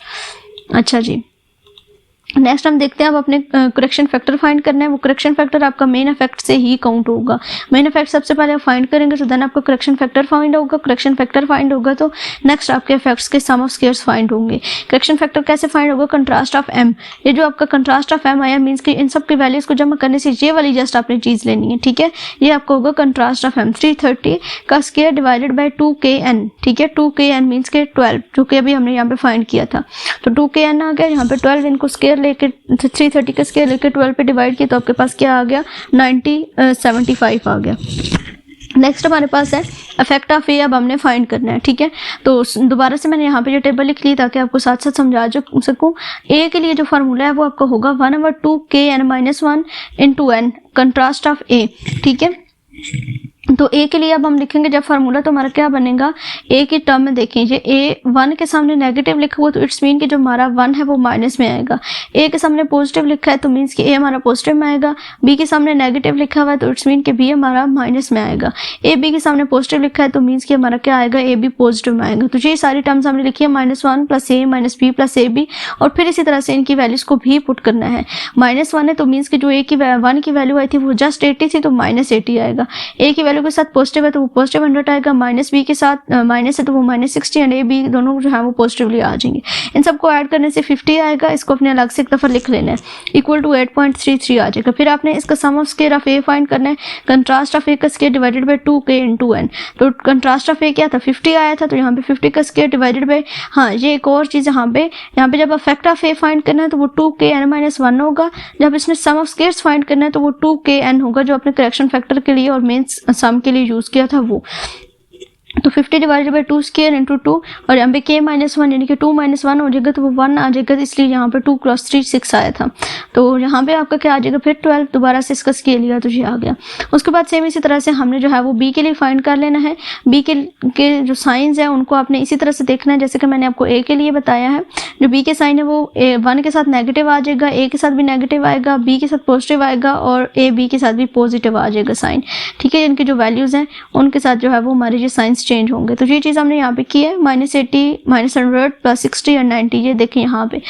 अच्छा जी, नेक्स्ट हम देखते हैं, अब अपने करेक्शन फैक्टर फाइंड करना है। वो करेक्शन फैक्टर आपका मेन इफेक्ट से ही काउंट होगा। मेन इफेक्ट सबसे पहले आप फाइंड करेंगे तो देन आपका करेक्शन फैक्टर फाइंड होगा। करेक्शन फैक्टर फाइंड होगा तो नेक्स्ट आपके इफेक्ट्स के सम ऑफ स्क्वायर्स फाइंड होंगे। करेक्शन फैक्टर कैसे फाइंड होगा, कंट्रास्ट ऑफ m, ये जो आपका कंट्रास्ट ऑफ m आया मीन्स कि इन सब की वैल्यूज को जमा करने से ये वाली जस्ट आपने चीज लेनी है, ठीक है। ये आपका होगा कंट्रास्ट ऑफ m, 330 का स्क्वायर डिवाइडेड बाय 2kn, ठीक है। 2kn मीन्स के 12, जो कि अभी हमने यहाँ पे फाइंड किया था, तो 2kn आ गया। यहाँ पे 12 इनको स्क्वायर लेके 330 का स्क्वायर लेके 12 पे डिवाइड किया तो आपके पास क्या आ गया, 75 आ गया। नेक्स्ट हमारे पास है इफेक्ट ऑफ ए, अब हमने फाइंड करना है, ठीक है। तो दोबारा से मैंने यहाँ पे जो टेबल लिख ली ताकि आपको साथ साथ समझा सकूँ। ए के लिए जो फार्मूला है वो आपका होगा 1/2kn-1 into n, contrast of A, ठीक है। तो a के लिए अब हम लिखेंगे जब फार्मूला तो हमारा क्या बनेगा, a की टर्म में देखें ये a 1 के सामने नेगेटिव लिखा हुआ तो इट्स मीन कि जो हमारा 1 है वो माइनस में आएगा। a के सामने पॉजिटिव लिखा है तो मीन्स कि a हमारा पॉजिटिव में आएगा। b के सामने नेगेटिव लिखा हुआ है तो इट्स मीन कि b हमारा माइनस में आएगा। a b के सामने पॉजिटिव लिखा है तो मीन्स कि हमारा क्या आएगा, a b पॉजिटिव में आएगा। तो ये सारी टर्म्स हमने लिखी है, -1 + a - b + ab, और फिर इसी तरह से इनकी वैल्यूज को भी पुट करना है। -1 है तो मीन्स कि जो a की 1 की वैल्यू आई थी वो जस्ट 80 थी तो -80 आएगा। a की वैल्यू के साथ पॉजिटिव है तो वो पॉजिटिव 100 आएगा, -b के साथ माइनस है तो वो -60 एंड a b दोनों जो है वो पॉजिटिवली आ जाएंगे। इन सबको ऐड करने से 50 आएगा, इसको अपने अलग से एक दफा लिख लेना है, इक्वल टू 8.33 आ जाएगा। फिर आपने इसका sum of square of a find करना है, कंट्रास्ट ऑफ a का square divided by 2k into n। तो कंट्रास्ट ऑफ a क्या था, 50 आया था तो यहाँ पे 50 का स्क्वायर डिवाइडेड बाय, हाँ ये एक और चीज़ यहाँ पे जब इफेक्ट ऑफ a फाइंड करना है तो वो 2kn-1 होगा। जब इसमें सम ऑफ स्क्वायर्स फाइंड करना है तो वो 2kn होगा जो अपने करेक्शन फैक्टर के लिए और मेन सम के लिए यूज किया था वो। तो 50 डिवाइडेड बाय 2 स्क्वायर इंटू 2 और यहाँ पे k-1 यानी कि 2 - 1 हो जाएगा तो वो 1 आ जाएगा, इसलिए यहाँ पे 2 × 3 6 आया था। तो यहाँ पे आपका क्या आ जाएगा, फिर 12 दोबारा से इसका स्क्वायर लिया तो ये आ गया। उसके बाद सेम इसी तरह से हमने जो है वो b के लिए फाइंड कर लेना है। b के जो साइंस है उनको आपने इसी तरह से देखना है जैसे कि मैंने आपको a के लिए बताया है। जो b के साइन है वो 1 के साथ नेगेटिव आ जाएगा, a के साथ भी नेगेटिव आएगा, b के साथ पॉजिटिव आएगा और a b के साथ भी पॉजिटिव आ जाएगा साइन, ठीक है। इनकी जो वैल्यूज़ हैं उनके साथ जो है वो हमारे ये साइंस चेंज होंगे। तो ये चीज़ हमने यहाँ पे की है, -80 -100 + 60 और 90, ये देखें यहाँ पे,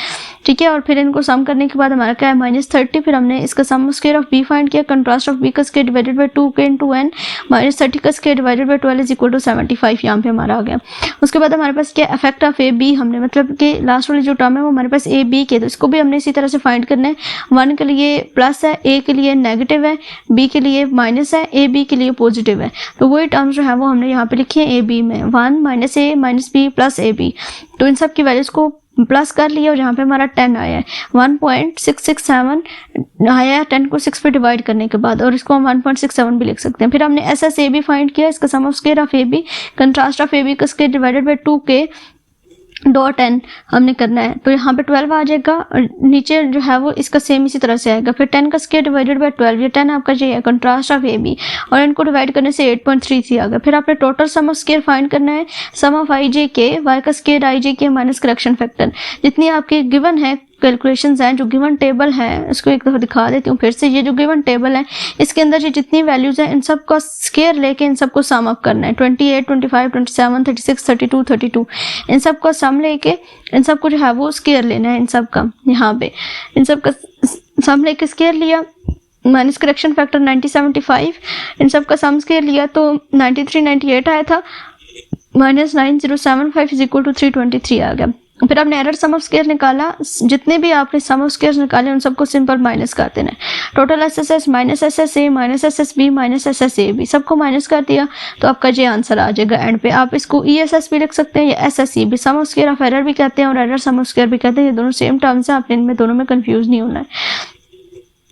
ठीक है। और फिर इनको सम करने के बाद हमारा क्या है, -30। फिर हमने इसका सम स्क्वायर ऑफ b फाइंड किया, कंट्रास्ट ऑफ b का square divided by 2k into n, -30 का स्क्वायर डिवाइडेड बाय 12 = 75 यहाँ पे हमारा आ गया। उसके बाद हमारे पास क्या इफेक्ट ऑफ a b, हमने मतलब कि लास्ट वाली जो टर्म है वो हमारे पास a b के, तो इसको भी हमने इसी तरह से फाइंड करना है। 1 के लिए प्लस है, a के लिए नेगेटिव है, b के लिए माइनस है, a b के लिए पॉजिटिव है। तो वही टर्म्स जो है वो हमने यहाँ पे लिखी है a b में, 1 - a - b + ab। तो इन सब की वैल्यूज को प्लस कर लिया और यहाँ पे हमारा 10 आया है, 1.667 आया है 10 को 6 पे डिवाइड करने के बाद, और इसको हम 1.67 भी लिख सकते हैं। फिर हमने SSAB फाइंड किया, इसका sum of square of AB, contrast of AB का square divided by 2k dot n हमने करना है। तो यहाँ पे 12 आ जाएगा और नीचे जो है वो इसका सेम इसी तरह से आएगा। फिर 10 का स्क्वायर डिवाइडेड बाय 12, ये 10 आपका ये है कंट्रास्ट ऑफ ए बी, और इनको डिवाइड करने से 8.33 आ गया। फिर आपने total sum of square find करना है, सम ऑफ आई जे के, वाई का स्क्वायर आई जे के माइनस करेक्शन फैक्टर। जितनी आपकी गिवन है कैलकुलेशंस हैं, जो गिवन टेबल है इसको एक दफ़ा दिखा देती हूँ फिर से। ये जो गिवन टेबल है इसके अंदर ये जितनी वैल्यूज़ हैं इन सब का स्क्वायर लेके इन सबको सम अप करना है। 28, 25, 27, 36, 32, 32 इन सब का सम लेके इन सबको जो है वो स्क्वायर लेना है। इन सब का यहाँ पे इन सब का सम लेके स्क्वायर लिया, माइनस करेक्शन फैक्टर 90, 75 इन सब का सम स्क्वायर लिया तो 93, 98 आया था। -9075 इज इक्वल टू 323 आ गया। फिर आपने एरर सम ऑफ स्क्वायर निकाला, जितने भी आपने सम ऑफ स्क्वायर निकाले उन सबको सिंपल माइनस कर देना है। Total SSS minus SSA minus SSB minus SSAB सबको माइनस कर दिया तो आपका ये आंसर आ जाएगा एंड पे। आप इसको ईएसएस भी लिख सकते हैं या एसएसई भी, सम ऑफ स्क्वायर ऑफ एरर भी कहते हैं और एरर सम ऑफ स्क्वायर भी कहते हैं, ये दोनों सेम टर्म्स हैं, आपने इनमें दोनों में कंफ्यूज नहीं होना है।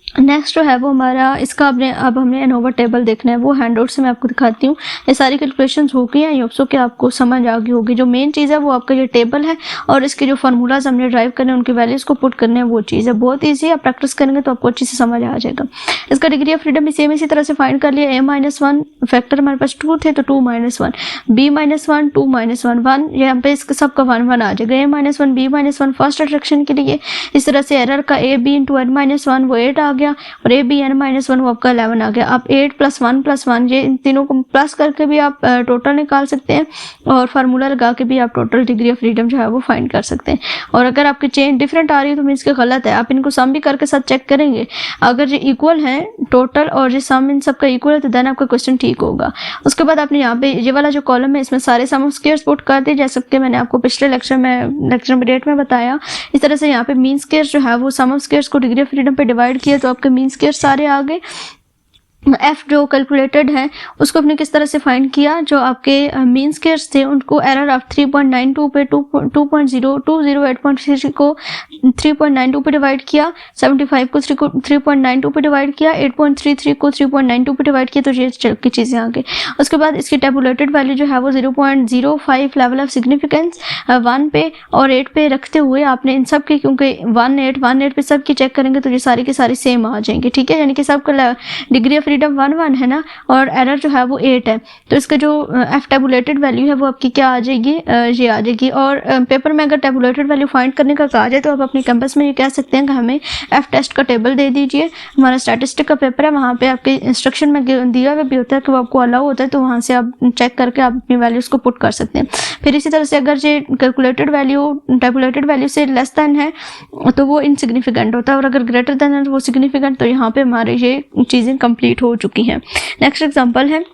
नेक्स्ट जो है वो हमारा इसका अब हमने एनोवा टेबल देखना है, वो हैंडआउट से मैं आपको दिखाती हूँ। ये सारी कैलकुलेशन हो गई हैं, होप सो कि आपको समझ आ गई होगी। जो मेन चीज़ है वो आपका ये टेबल है और इसके जो फार्मूलाज हमने ड्राइव करने हैं उनकी वैल्यूज़ को पुट करने हैं, वो चीज़ है बहुत ईजी है। आप प्रैक्टिस करेंगे तो आपको अच्छी से समझ आ जाएगा। इसका डिग्री ऑफ फ्रीडम भी सेम इसी तरह से फाइंड कर लिया। a-1 फैक्टर हमारे पास 2 थे तो 2 - 1, b-1 2 - 1 1, यहाँ पे इसका सबका 1 1 आ जाएगा। a-1 b-1 फर्स्ट अट्रैक्शन के लिए। इस तरह से एरर का a b इंटू n-1 वो 8 आ गया और a b n-1 वो आपका 11 आ गया। आप 8 + 1 + 1 ये इन तीनों को प्लस करके भी आप टोटल निकाल सकते हैं और फार्मूला लगा के भी आप टोटल डिग्री ऑफ फ्रीडम जो है वो फाइंड कर सकते हैं। और अगर आपकी चेन डिफरेंट आ रही है तो मीन्स के गलत है। आप इनको सम भी करके साथ चेक करेंगे, अगर ये इक्वल है टोटल और ये सम इन सबका इक्वल है तो देन आपका क्वेश्चन ठीक होगा। उसके बाद आपने यहाँ पे ये वाला जो कॉलम है इसमें सारे सम ऑफ स्क्वायर्स पुट कर दिए, जैसे कि मैंने आपको पिछले लेक्चर में डेट में बताया। इस तरह से यहाँ पे मीन स्क्वायर्स जो है वो सम ऑफ स्क्वायर्स को डिग्री ऑफ फ्रीडम पे डिवाइड किया तो आपके मीन स्क्वायर्स सारे आ गए। एफ जो कैलकुलेटेड है उसको आपने किस तरह से फाइंड किया, जो आपके मीन स्क्वायर्स थे उनको एरर ऑफ 3.92 पे 2.028.3 को 3.92 पे डिवाइड किया, 75 को 3.92 पे डिवाइड किया, 8.33 को 3.92 पे डिवाइड किया, तो ये की चीज़ें आ गई। उसके बाद इसकी टेबुलेटेड वैल्यू जो है वो 0.05 लेवल ऑफ सिग्निफिकेंस 1 पे और 8 पे रखते हुए आपने इन सब के, क्योंकि 1 8 पे सब की चेक करेंगे तो ये सारी की सारी सेम आ जाएंगे, ठीक है। यानी कि सबका डिग्री ऑफ फ्रीडम 1 1 है ना और एरर जो है वो 8 है, तो इसका जो एफ टेबुलेटेड वैल्यू है वो आपकी क्या आ जाएगी, ये आ जाएगी। और पेपर में अगर टेबुलेटेड वैल्यू फाइंड करने का कहा जाए तो आप अपने कैंपस में ये कह सकते हैं कि हमें एफ टेस्ट का टेबल दे दीजिए। हमारा स्टैटिस्टिक का पेपर है, वहाँ पे आपके इंस्ट्रक्शन में दिया हुआ भी होता है कि वो आपको अलाउ होता है, तो वहाँ से आप चेक करके आप अपनी वैल्यूज़ को पुट कर सकते हैं। फिर इसी तरह से अगर ये कैलकुलेटेड वैल्यू टेबुलेटेड वैल्यू से लेस देन है तो वो इनसिग्निफिकेंट होता है और अगर ग्रेटर देन है तो वो सिग्निफिकेंट, तो यहाँ पे हमारे ये चीज़ें कंप्लीट हो चुकी हैं। नेक्स्ट एग्जांपल है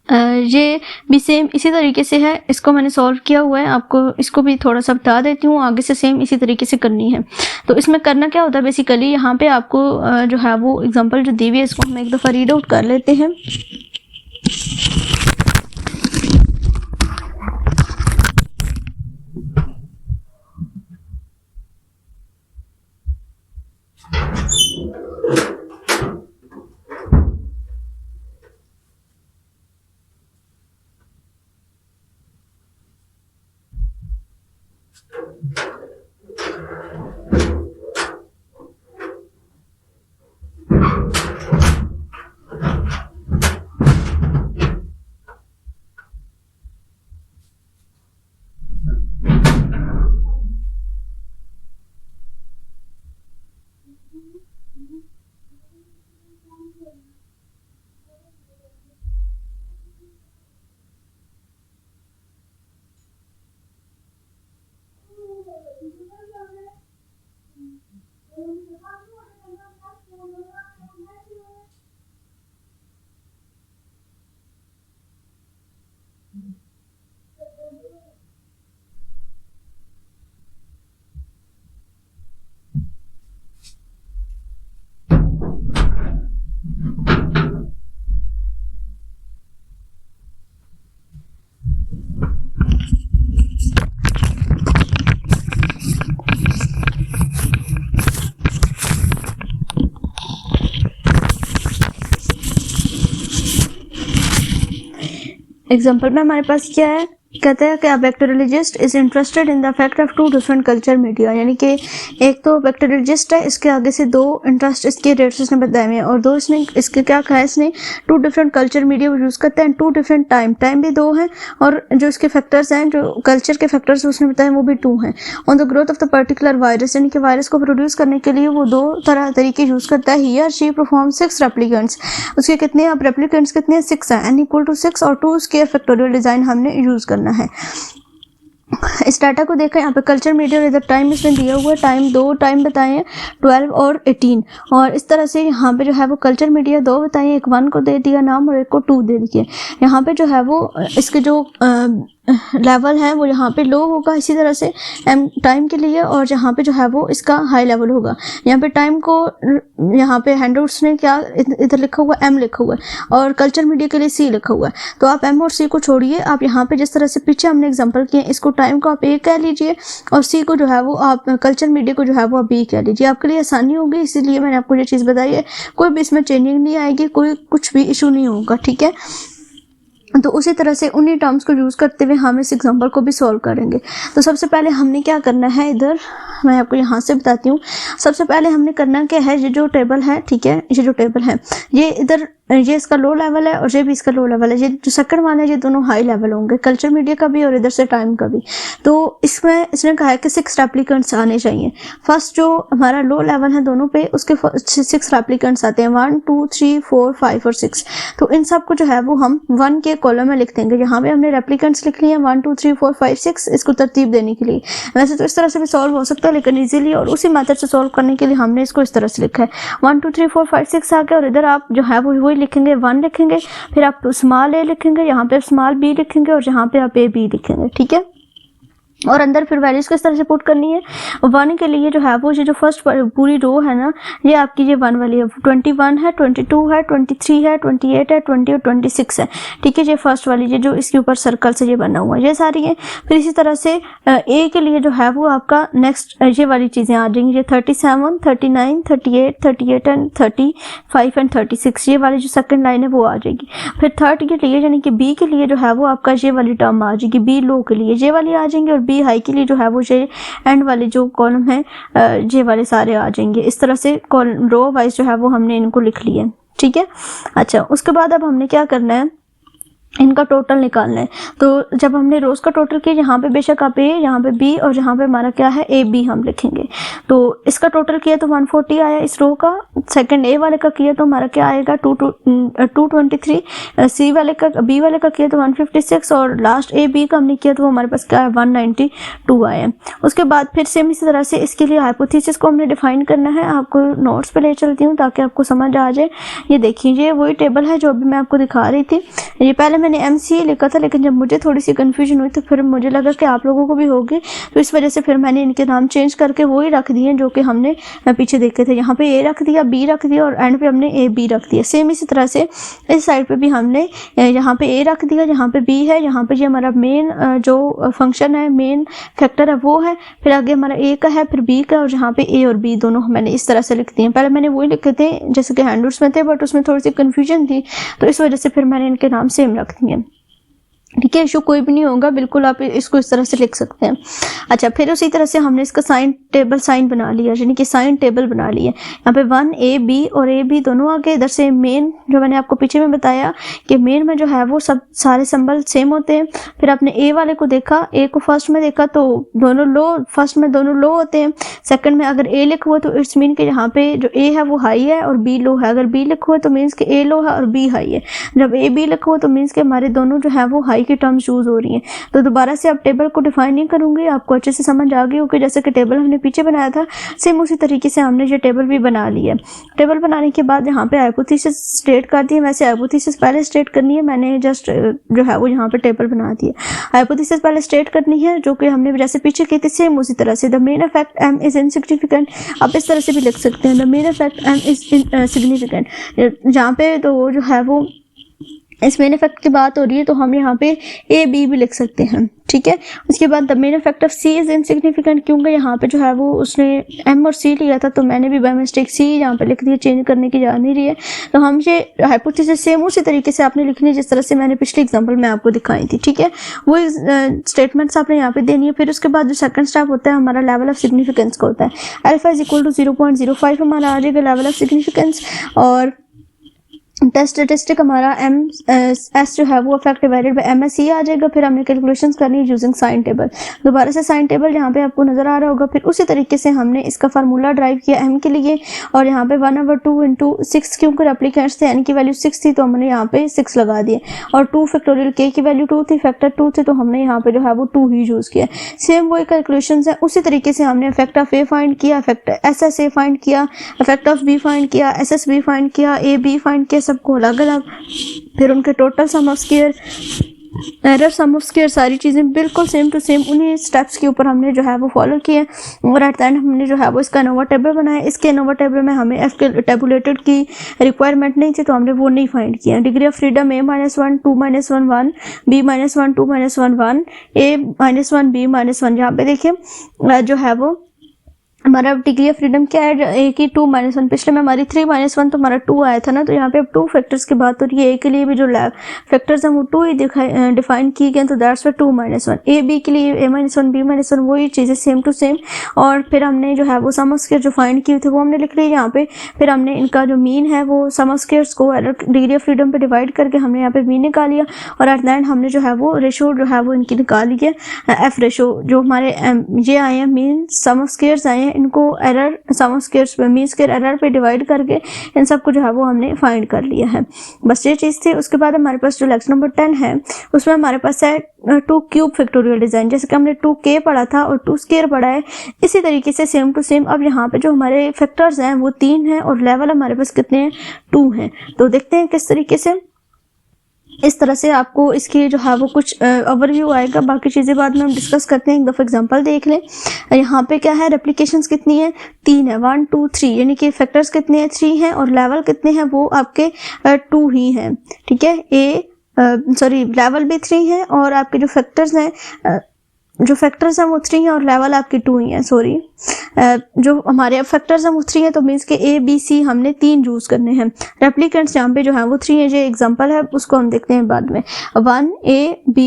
ये भी सेम इसी तरीके से है, इसको मैंने सॉल्व किया हुआ है, आपको इसको भी थोड़ा सा बता देती हूँ, आगे से सेम इसी तरीके से करनी है। तो इसमें करना क्या होता है बेसिकली, यहाँ पे आपको जो है वो एग्जांपल जो दी हुई है इसको हम एक दफ़ा रीड आउट कर लेते हैं। एग्जाम्पल में हमारे पास क्या है, कहते हैं कि a bacteriologist is interested in the effect of 2 different culture media, यानी कि एक तो बैक्टीरियोलॉजिस्ट है, इसके आगे से 2 इंटरेस्ट इसके रेट्स इसने बताए हुए हैं और 2 इसने इसके क्या कहा है, इसने 2 डिफरेंट कल्चर मीडिया यूज़ करते हैं, 2 डिफरेंट टाइम भी 2 हैं और जो इसके फैक्टर्स हैं, जो कल्चर के फैक्टर्स उसने बताए वो भी 2 हैं। On the growth of the particular virus, यानी कि वायरस को प्रोड्यूस करने के लिए वो 2 तरीके यूज़ करता है। ही और शी परफॉर्म 6 रेप्लिकेंट्स, उसके कितने अब रेप्लिकेंट्स कितने 6 हैं, n = 6 और 2 स्क्वायर फैक्टोरियल डिज़ाइन हमने यूज़ करना है। इस डाटा को देखा यहाँ पे कल्चर मीडिया और इधर टाइम इसमें दिया हुआ है, टाइम 2 टाइम बताए हैं 12 और 18, और इस तरह से यहाँ पे जो है वो कल्चर मीडिया 2 बताए, एक 1 को दे दिया नाम और एक को 2 दे दिया। यहाँ पे जो है वो इसके जो लेवल है वो यहाँ पे लो होगा, इसी तरह से एम टाइम के लिए, और यहाँ पे जो है वो इसका हाई लेवल होगा। यहाँ पे टाइम को यहाँ पे हैंडआउट्स ने क्या इधर लिखा हुआ एम लिखा हुआ है और कल्चर मीडिया के लिए सी लिखा हुआ है। तो आप एम और सी को छोड़िए, आप यहाँ पे जिस तरह से पीछे हमने एग्जांपल किए, इसको टाइम को आप ए कह लीजिए और सी को जो है वो आप कल्चर मीडिया को जो है वो आप बी कह लीजिए, आपके लिए आसानी होगी, इसीलिए मैंने आपको ये चीज़ बताई है। कोई भी इसमें चेंजिंग नहीं आएगी, कोई कुछ भी इशू नहीं होगा, ठीक है। तो उसी तरह से उन्हीं टर्म्स को यूज़ करते हुए हम इस एग्जांपल को भी सॉल्व करेंगे। तो सबसे पहले हमने क्या करना है, इधर मैं आपको यहाँ से बताती हूँ। सबसे पहले हमने करना क्या है, ये जो टेबल है, ठीक है, ये जो टेबल है ये इधर ये इसका लो लेवल है और ये भी इसका लो लेवल है। ये जो सेकंड वाला है ये दोनों हाई लेवल होंगे, कल्चर मीडिया का भी और इधर से टाइम का भी। तो इसमें इसने कहा है कि 6 रेप्लिकेंट्स आने चाहिए। फर्स्ट जो हमारा लो लेवल है दोनों पे, उसके 6 रेप्लिकेंट्स आते हैं, 1 2 3 4 5 और 6। तो इन सब को जो है वो हम 1 के कॉलम में लिख देंगे। यहाँ पे हमने रेप्लिकेंट्स लिख लिए 1 2 3 4 5 6, इसको तरतीब देने के लिए। वैसे तो इस तरह से भी सॉल्व हो सकता है, लेकिन इजीली और उसी मेथड से सॉल्व करने के लिए हमने इसको इस तरह से लिखा है 1 2 3 4 5 6 आ गया, और इधर आप जो है वो लिखेंगे 1 लिखेंगे, फिर आप स्मॉल ए लिखेंगे, यहाँ पे स्मॉल बी लिखेंगे और यहाँ पे आप ए बी लिखेंगे, ठीक है। और अंदर फिर वैल्यूज किस तरह से पुट करनी है। 1 के लिए जो है वो ये जो फर्स्ट पूरी रो है ना, ये आपकी ये 1 वाली है, 21 है, 22 है, 23 है, 28 है, 20 और 26 है, ठीक है। ये फर्स्ट वाली ये जो इसके ऊपर सर्कल से ये बना हुआ है, ये सारी है। फिर इसी तरह से ए के लिए जो है वो आपका नेक्स्ट ये वाली चीज़ें आ जाएंगी, ये 37 39 38 एंड 35 एंड 36, ये वाली जो सेकंड लाइन है वो आ जाएगी। फिर थर्ड के लिए यानी कि बी के लिए जो है वो आपका ये वाली टर्म आ जाएगी, बी लो के लिए ये वाली आ जाएंगी, और बी हाई के लिए जो है वो ये एंड वाले जो कॉलम है ये वाले सारे आ जाएंगे। इस तरह से रो वाइज जो है वो हमने इनको लिख लिया, ठीक है। अच्छा, उसके बाद अब हमने क्या करना है, इनका टोटल निकालना है। तो जब हमने रोज का टोटल किया, यहाँ पे बेशक आप ए, यहाँ पे बी और यहाँ पे हमारा क्या है ए बी हम लिखेंगे। तो इसका टोटल किया तो 140 आया इस रो का। सेकंड ए वाले का किया तो हमारा क्या आएगा 223, सी वाले का बी वाले का किया तो 156, और लास्ट ए बी का हमने किया तो हमारे पास क्या है 192 आया। उसके बाद फिर सेम इसी तरह से इसके लिए हाइपोथेसिस को हमने डिफाइन करना है। आपको नोट्स पे ले चलती हूँ ताकि आपको समझ आ जाए। ये देखिए, ये वही टेबल है जो अभी मैं आपको दिखा रही थी। ये पहले मैंने MCA लिखा था, लेकिन जब मुझे थोड़ी सी कन्फ्यूजन हुई तो फिर मुझे लगा कि आप लोगों को भी होगी, तो इस वजह से फिर मैंने इनके नाम चेंज करके वही रख दिए जो कि हमने पीछे देखे थे। यहाँ पे ए रख दिया, बी रख दिया और एंड पे हमने ए बी रख दिया। सेम इसी तरह से इस साइड पे भी हमने यहाँ पे ए रख दिया, यहाँ पे बी है, यहाँ पे ये हमारा मेन जो फंक्शन है, मेन फैक्टर है वो है, फिर आगे हमारा ए का है, फिर बी का, और यहाँ पे ए और बी दोनों मैंने इस तरह से लिख दिए। पहले मैंने वही लिखे थे जैसे कि हैंडआउट्स में थे, बट उसमें थोड़ी सी कन्फ्यूजन थी, तो इस वजह से फिर मैंने इनके नाम सेम रख दिए, ठीक है। इशू कोई भी नहीं होगा, बिल्कुल आप इसको इस तरह से लिख सकते हैं। अच्छा, फिर उसी तरह से हमने इसका साइन टेबल साइन बना लिया, यानी कि साइन टेबल बना लिया। यहाँ पे 1 ए बी और ए बी दोनों आ गए। इधर से मेन जो मैंने आपको पीछे में बताया कि मेन में जो है वो सब सारे सिंबल सेम होते हैं। फिर आपने ए वाले को देखा, ए को फर्स्ट में देखा तो दोनों लो, फर्स्ट में दोनों लो होते हैं। सेकंड में अगर ए लिखा हुआ तो इट्स मीन कि यहाँ पे जो ए है वो हाई है और बी लो है। अगर बी लिखा हुआ तो मीन्स कि ए लो है और बी हाई है। जब ए बी लिखा हुआ तो मीन्स कि हमारे दोनों जो है वो हाई की टर्म्स यूज हो रही हैं। तो दोबारा से आप टेबल को डिफाइन नहीं करूंगी, आपको अच्छे से समझ आ गई होगी। जैसे कि टेबल हमने पीछे बनाया था, सेम उसी तरीके से हमने ये टेबल भी बना लिया। टेबल बनाने के बाद यहाँ पे हाइपोथेसिस स्टेट कर दी है। वैसे हाइपोथेसिस पहले स्टेट करनी है, मैंने जस्ट जो है वो यहाँ पे टेबल बना दिया। हाइपोथेसिस पहले स्टेट करनी है, जो कि हमने जैसे पीछे की थी, सेम उसी तरह से। The main effect M is insignificant, आप इस तरह से भी लिख सकते हैं, the main effect M is significant. जहाँ पे तो वो जो है वो इस मेन इफेक्ट की बात हो रही है तो हम यहाँ पे ए बी भी लिख सकते हैं, ठीक है। उसके बाद the main effect of C is insignificant, क्योंकि यहाँ पे जो है वो उसने एम और सी लिया था, तो मैंने भी बाय मिस्टेक सी यहाँ पे लिख दिया, चेंज करने की जा नहीं रही है। तो हम ये हाइपोथेसिस सेम उसी तरीके से आपने लिखनी है जिस तरह से मैंने पिछले एग्जाम्पल में आपको दिखाई थी, ठीक है। वो स्टेटमेंट्स आपने यहाँ पे देनी है। फिर उसके बाद जो सेकंड स्टेप होता है हमारा लेवल ऑफ सिग्निफिकेंस का होता है। अल्फा इज इक्वल टू 0.05 हमारा आ जाएगा लेवल ऑफ सिग्निफिकेंस, और टेस्ट स्टेटिस्टिक हमारा एम एस जो है वो fact divided by M S C आ जाएगा। फिर हमने कैलकुलेशंस करनी है यूजिंग साइन टेबल। दोबारा से साइन टेबल यहाँ पे आपको नजर आ रहा होगा। फिर उसी तरीके से हमने इसका फार्मूला ड्राइव किया एम के लिए, और यहाँ पे 1/2 इंटू 6, क्योंकि रेप्लिकेंट्स थे, एन की वैल्यू 6 थी तो हमने यहाँ पे 6 लगा दिए, और 2 फैक्टोरियल के की वैल्यू 2 थी, फैक्टर 2 थे तो हमने यहाँ पे जो है वो 2 ही यूज किया। सेम वही कैलकुलेशन है, उसी तरीके से हमने इफेक्ट ऑफ ए फाइंड किया, effect S S A find किया, इफेक्ट ऑफ बी फाइंड किया, एस एस बी फाइंड किया, ए बी फाइंड किया, सबको अलग अलग, फिर उनके total sum of square, error sum of square, सारी चीज़ें बिल्कुल सेम टू सेम उन्हीं स्टेप्स के ऊपर हमने जो है वो फॉलो किए। और एट द एंड हमने जो है वो इसका नोवा टेबल बनाया। इसके नोवा टेबल में हमें एफ के टेबुलेटेड की रिक्वायरमेंट नहीं थी तो हमने वो नहीं फाइंड किया। Degree of freedom A-1 2-1 1, B-1 2-1 1, A-1 B-1, यहाँ पे देखिए जो है वो हमारा डिग्री ऑफ फ्रीडम क्या है, ए की 2-1, पिछले में हमारी 3-1 तो हमारा 2 आया था ना, तो यहाँ पे अब 2 फैक्टर्स की बात हो रही है। ए के लिए भी जो फैक्टर्स हैं वो 2 ही डिफाइन की गए, तो दैट्स 2-1। ए बी के लिए A-1 B-1 वही चीज़ें सेम टू सेम। और फिर हमने जो है वो सम ऑफ स्क्वायर जो फाइंड की थी वो हमने लिख ली यहाँ पे। फिर हमने इनका जो मीन है वो सम ऑफ स्क्वायर्स को डिग्री ऑफ फ्रीडम पे डिवाइड करके हमने यहाँ पे मीन निकाल लिया, और एट द एंड हमने जो है वो रेशो जो है वो इनकी निकाल ली है, एफ रेशो जो हमारे ये आए हैं मीन सम ऑफ स्क्वायर्स आए हैं, इनको एरर सम ऑफ स्क्वायर्स पे मीन स्क्वायर एरर पे डिवाइड करके इन सब को जो है वो हमने फाइंड कर लिया है। बस ये चीज़ थी। उसके बाद हमारे पास जो लेक्चर नंबर 10 है उसमें हमारे पास है 2 क्यूब फैक्टोरियल डिज़ाइन। जैसे कि हमने 2k पढ़ा था और 2 स्क्वायर पढ़ा है, इसी तरीके से सेम टू सेम अब यहाँ पे जो हमारे फैक्टर्स हैं वो 3 हैं और लेवल हमारे पास कितने हैं, 2 हैं। तो देखते हैं किस तरीके से, इस तरह से आपको इसकी जो है वो कुछ ओवरव्यू आएगा। बाकी चीज़ें बाद में हम डिस्कस करते हैं। एक दफ़ा एग्जांपल देख लें। यहाँ पे क्या है, रेप्लिकेशंस कितनी है, 3 है, 1 2 3, यानी कि फैक्टर्स कितने हैं, 3 हैं, और लेवल कितने हैं वो आपके 2 ही हैं। ठीक है, लेवल भी 3 है, और आपके जो फैक्टर्स हैं वो 3 हैं और लेवल आपके 2 ही हैं। जो हमारे फैक्टर्स हैं वो 3 हैं, तो मीन्स के A B C हमने 3 यूज़ करने हैं। रेप्लिकेंट्स यहाँ पे जो है वो 3 है, जो एग्जांपल है उसको हम देखते हैं बाद में। 1 A B,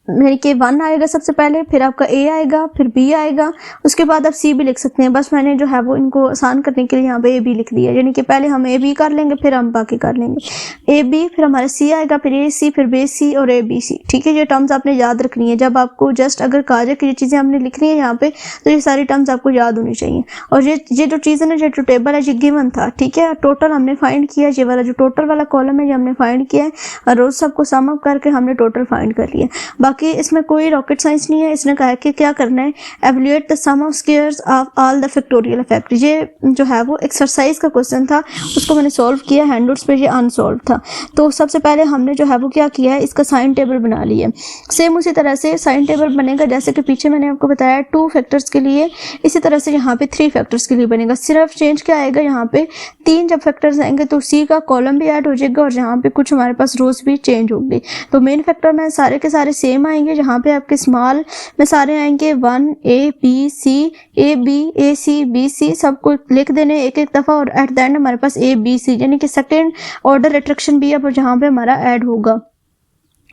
यानी कि 1 आएगा सबसे पहले, फिर आपका A आएगा, फिर B आएगा, उसके बाद आप C भी लिख सकते हैं। बस मैंने जो है वो इनको आसान करने के लिए यहाँ पे A B लिख दिया, यानी कि पहले हम A B कर लेंगे फिर हम बाकी कर लेंगे। A B, फिर हमारा C आएगा, फिर A C, फिर B C और A B C। ठीक है, ये टर्म्स आपने याद रखनी है। जब आपको जस्ट अगर कहा जाए कि ये चीज़ें हमने लिखनी है यहाँ पे, तो ये सारी टर्म्स आपको याद होनी चाहिए। और ये जो चीज़ है ना, ये जो टेबल है ये गिवन था। ठीक है, टोटल हमने फाइंड किया, ये वाला जो टोटल वाला कॉलम है ये हमने फाइंड किया है, और रोज सबको सम अप करके हमने टोटल फाइंड कर लिया। बाकी इसमें कोई रॉकेट साइंस नहीं है। इसने कहा है कि क्या करना है, evaluate the sum of squares of all the factorial effect. ये जो है वो एक्सरसाइज का क्वेश्चन था, उसको मैंने सॉल्व किया, हैंडआउट्स पे ये अनसॉल्व था। तो सबसे पहले हमने जो है वो क्या किया है, इसका साइन टेबल बना लिया। सेम उसी तरह से साइन टेबल बनेगा जैसे कि पीछे मैंने आपको बताया 2 फैक्टर्स के लिए, इसी तरह से यहाँ पे 3 फैक्टर्स के लिए बनेगा। सिर्फ चेंज क्या आएगा, यहाँ पे 3 जब फैक्टर्स आएंगे तो C का कॉलम भी ऐड हो जाएगा, और यहाँ पे कुछ हमारे पास रोज भी चेंज होंगे। तो मेन फैक्टर में सारे के सारे सेम आएंगे, जहाँ पे आपके स्मॉल में सारे आएंगे 1 A B C A B A C B C, सबको लिख देने एक एक दफ़ा, और एट द एंड हमारे पास A B C यानी कि सेकेंड ऑर्डर रिट्रैक्शन भी अब जहाँ पे हमारा ऐड होगा।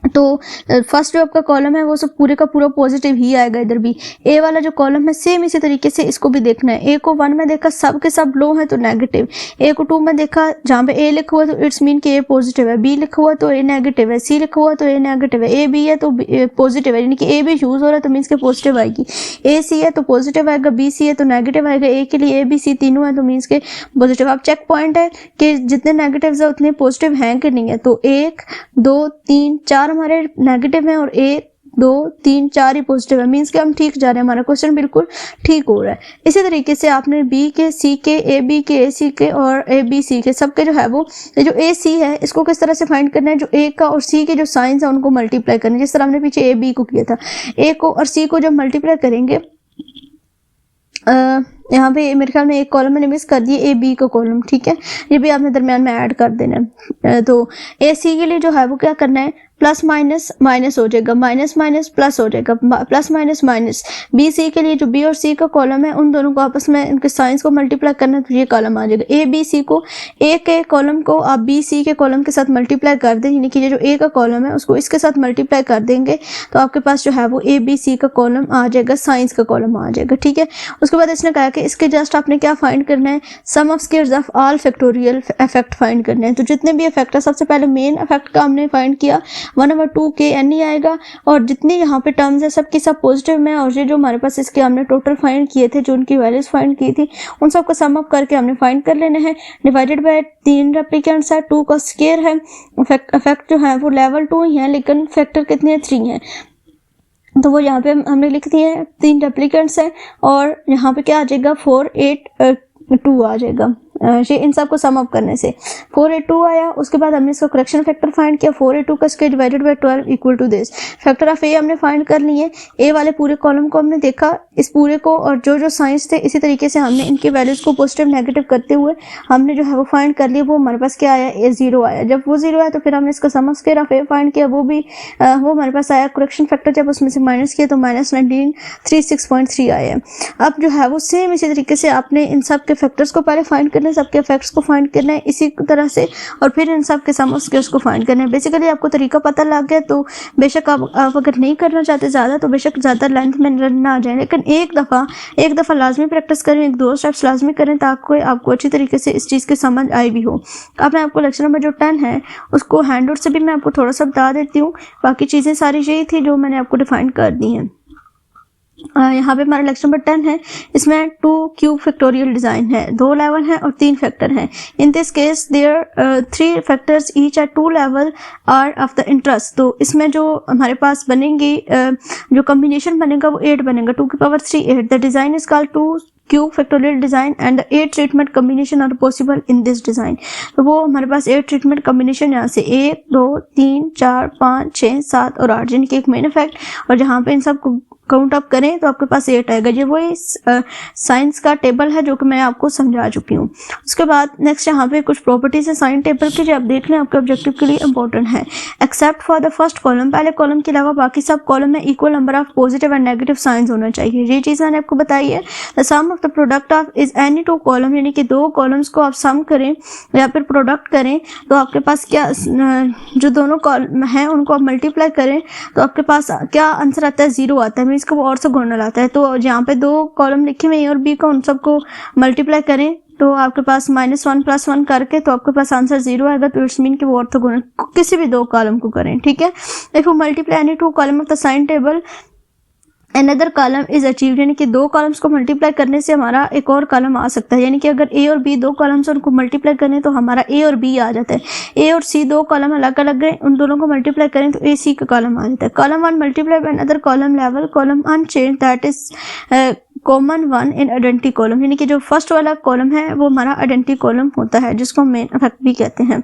तो फर्स्ट जो आपका कॉलम है वो सब पूरे का पूरा पॉजिटिव ही आएगा। इधर भी ए वाला जो कॉलम है सेम इसी तरीके से इसको भी देखना है। ए को 1 में देखा सब के सब लो है तो नेगेटिव, ए को 2 में देखा जहाँ पे ए लिखा हुआ तो इट्स मीन कि ए पॉजिटिव है, बी लिखा हुआ तो ए नेगेटिव है, सी लिखा हुआ तो ए नेगेटिव है, ए बी है तो पॉजिटिव है, यानी कि ए भी यूज हो रहा है तो मीन्स के पॉजिटिव आएगी, ए सी है तो पॉजिटिव आएगा, बी सी है तो नेगेटिव आएगा, ए के लिए ए बी सी तीनों है तो मीन्स के पॉजिटिव। अब चेक पॉइंट है कि जितने नेगेटिव है उतने पॉजिटिव हैं कि नहीं है। तो 1 2 3 4 हमारे नेगेटिव है और 1 2 3 4 ही पॉजिटिव है, मीन्स कि हम ठीक जा रहे हैं, हमारा क्वेश्चन बिल्कुल ठीक हो रहा है। इसी तरीके से आपने बी के, सी के, ए बी के, ए सी के और ए बी सी के सबके जो है वो जो ए सी है इसको किस तरह से फाइंड करना है, जो ए का और सी के जो साइंस है उनको मल्टीप्लाई करना है, जिस तरह हमने पीछे ए बी को किया था। ए को और सी को जब मल्टीप्लाई करेंगे, यहाँ पे मेरे ख्याल में एक कॉलम मैंने मिस कर दिया, ए बी का कॉलम। ठीक है, ये भी आपने दरमियान में ऐड कर देना है। तो ए सी के लिए जो है वो क्या करना है, प्लस माइनस माइनस हो जाएगा, माइनस माइनस प्लस हो जाएगा, plus minus minus. B C के लिए जो बी और सी का कॉलम है उन दोनों को आपस में इनके साइंस को मल्टीप्लाई करना है तो ये कॉलम आ जाएगा। ए बी सी को, ए के कॉलम को आप बी सी के कॉलम के साथ मल्टीप्लाई कर दें, यानी कि ये जो ए का कॉलम है उसको इसके साथ मल्टीप्लाई कर देंगे तो आपके पास जो है वो ए बी सी का कॉलम आ जाएगा, साइंस का कॉलम आ जाएगा। ठीक है, उसके बाद इसने कहा कि इसके जस्ट आपने क्या फाइंड करना है, sum of squares of all factorial effect find करने हैं। तो जितने भी इफेक्ट है सबसे पहले मेन इफेक्ट का हमने फाइंड किया 1/2 के एन ही आएगा, और जितनी यहाँ पे टर्म्स है सबकी सब पॉजिटिव में, और ये जो हमारे पास इसके हमने टोटल फाइंड किए थे, जो उनकी वैल्यूज फाइंड की थी उन सबको सम अप करके हमने फाइंड कर लेने हैं। डिवाइडेड बाय 3 रेप्लिकेंट्स है, 2 का स्क्वायर है, इफेक्ट जो है वो लेवल 2 ही है लेकिन फैक्टर कितने हैं, 3 है, तो वो यहाँ पे हमने लिख दिए हैं 3 रेप्लिकेंट्स हैं, और यहाँ पे क्या आ जाएगा 482 आ जाएगा। ये इन सब को सम अप करने से 482 आया। उसके बाद हमने इसका करेक्शन फैक्टर फाइंड किया, 482 का square divided by 12 equal to this. Factor of A हमने फाइंड कर लिए, ए वाले पूरे कॉलम को हमने देखा, इस पूरे को, और जो जो साइंस थे इसी तरीके से हमने इनके वैल्यूज को पॉजिटिव नेगेटिव करते हुए हमने जो है वो फाइंड कर लिया। वो हमारे पास क्या आया, ए 0 आया। जब वो 0 आया तो फिर हमने इसका sum of square of A find किया, वो भी वो हमारे पास आया। करेक्शन फैक्टर जब उसमें से माइनस किया तो माइनस 1936.3 आया। अब जो है वो सेम इसी तरीके से आपने इन सब के फैक्टर्स को पहले फाइंड करना है, सबके इफेक्ट्स को फाइंड करना है इसी तरह से, और फिर इन सब के सम ऑफ स्क्वायर्स को फाइंड करना है। बेसिकली आपको तरीका पता लग गया तो बेशक आप अगर नहीं करना चाहते ज़्यादा तो बेशक ज़्यादा लेंथ में ना आ जाए, लेकिन एक दफ़ा लाजमी प्रैक्टिस करें, 1-2 स्टेप्स लाजमी करें ताकि आपको अच्छी तरीके से इस चीज़ की समझ आई भी हो। अब मैं आपको लेक्चर नंबर जो 10 है उसको हैंड आउट से भी मैं आपको थोड़ा सा बता देती हूँ, बाकी चीज़ें सारी यही थी जो मैंने आपको डिफाइन कर दी हैं। यहाँ पे हमारा लेक्चर नंबर 10 है, इसमें 2 क्यूब फैक्टोरियल डिजाइन है, 2 लेवल है और 3 फैक्टर हैं। In this case there 3 factors each at 2 level are of the interest. तो इसमें जो हमारे पास बनेंगी जो कॉम्बिनेशन बनेगा वो 8 बनेगा, 2 की power 3 8। The design is called 2 cube factorial design and the 8 treatment combination are possible in this design. तो वो हमारे पास 8 ट्रीटमेंट कॉम्बिनेशन यहाँ से 1 2 3 4 5 6 7 और 8 जिनकी एक मेन इफेक्ट, और जहाँ पे इन सब को काउंट अप करें तो आपके पास 8 आएगा। ये वही साइंस का टेबल है जो कि मैं आपको समझा चुकी हूँ। उसके बाद नेक्स्ट यहाँ पे कुछ प्रॉपर्टीज है साइन टेबल की जो आप देख लें, आपके ऑब्जेक्टिव के लिए इंपॉर्टेंट है। Except for the first column, पहले कॉलम के अलावा बाकी सब कॉलम में equal number of positive and negative signs होना चाहिए। ये चीज़ मैंने आपको बताई है। The sum of the product of is any 2 column, यानी कि 2 कॉलम्स को आप सम करें या फिर प्रोडक्ट करें तो आपके पास क्या जो दोनों कॉलम हैं उनको आप मल्टीप्लाई करें तो आपके पास क्या आंसर आता है, 0 आता है। इसको वो और से गुणा लाता है। तो यहाँ पे 2 कॉलम लिखे हुए ए और बी का, उन सबको मल्टीप्लाई करें तो आपके पास -1 + 1 करके तो आपके पास आंसर 0 आएगा। तो इट्स मीन कि वो ऑर्थोगोनल किसी भी 2 कॉलम को करें। ठीक है, if you multiply any 2 column of the sign table another column is achieved, यानी कि 2 कॉलम्स को मल्टीप्लाई करने से हमारा एक और कॉलम आ सकता है। यानी कि अगर ए और बी 2 कॉलम्स उनको मल्टीप्लाई करें तो हमारा ए और बी आ जाता है। ए और सी 2 कॉलम अलग अलग हैं, उन दोनों को मल्टीप्लाई करें तो ए सी का कॉलम आ जाता है। Column 1 multiply by another column level, column unchange that is common 1 in identity column, यानी कि जो फर्स्ट वाला कॉलम है वो हमारा आइडेंटिटी कॉलम होता है जिसको हम मेन इफेक्ट भी कहते हैं।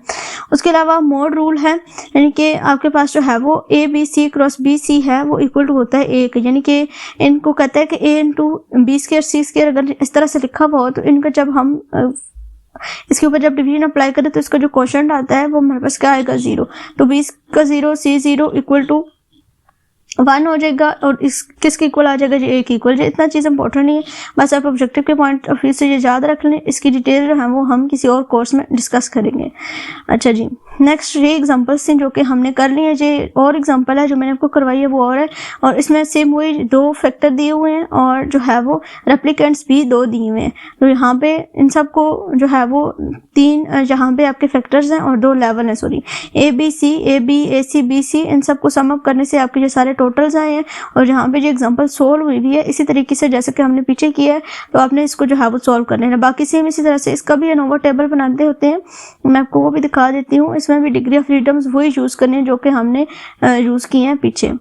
उसके अलावा मोड रूल है, यानी कि आपके पास जो है वो A B C cross B C है वो इक्वल टू होता है 1, यानी कि इनको कहते हैं कि ए इंटू बी स्क्वायर सी स्क्वायर अगर इस तरह से लिखा हुआ हो तो इनका जब हम इसके ऊपर जब डिवीजन अप्लाई करें तो इसका जो क्वोशंट आता है वो हमारे पास क्या आएगा, 0। तो बी का 0 सी 0 इक्वल टू 1 हो जाएगा, और इस किसके इक्वल आ जाएगा, ये 1 इक्वल। इतना चीज़ इंपॉर्टेंट नहीं है, बस आप ऑब्जेक्टिव के पॉइंट ऑफ व्यू से ये याद रख लें। इसकी डिटेल जो है वो हम किसी और कोर्स में डिस्कस करेंगे। अच्छा जी, नेक्स्ट ये एग्जांपल्स थी जो कि हमने कर ली है। ये और एग्जांपल है जो मैंने आपको करवाई है वो और है, और इसमें सेम वही 2 फैक्टर दिए हुए हैं और जो है वो रेप्लिकेंट्स भी 2 दिए हुए हैं। तो यहाँ पे इन सब को जो है वो 3 यहाँ पे आपके फैक्टर्स हैं और 2 लेवल हैं, sorry A B C, A B A C B C, इन सब को सम अप करने से आपके ये सारे टोटल्स आए हैं। और यहाँ पे जो एग्जांपल सोल्व हुई भी है इसी तरीके से जैसे कि हमने पीछे किया है, तो आपने इसको जो है वो सॉल्व करना है। बाकी सेम इसी तरह से इसका भी एनोवा टेबल बनाते होते हैं, मैं आपको वो भी दिखा देती हूँ। इसमें भी डिग्री ऑफ फ्रीडम्स वही यूज़ करने हैं जो कि हमने यूज़ किए हैं पीछे।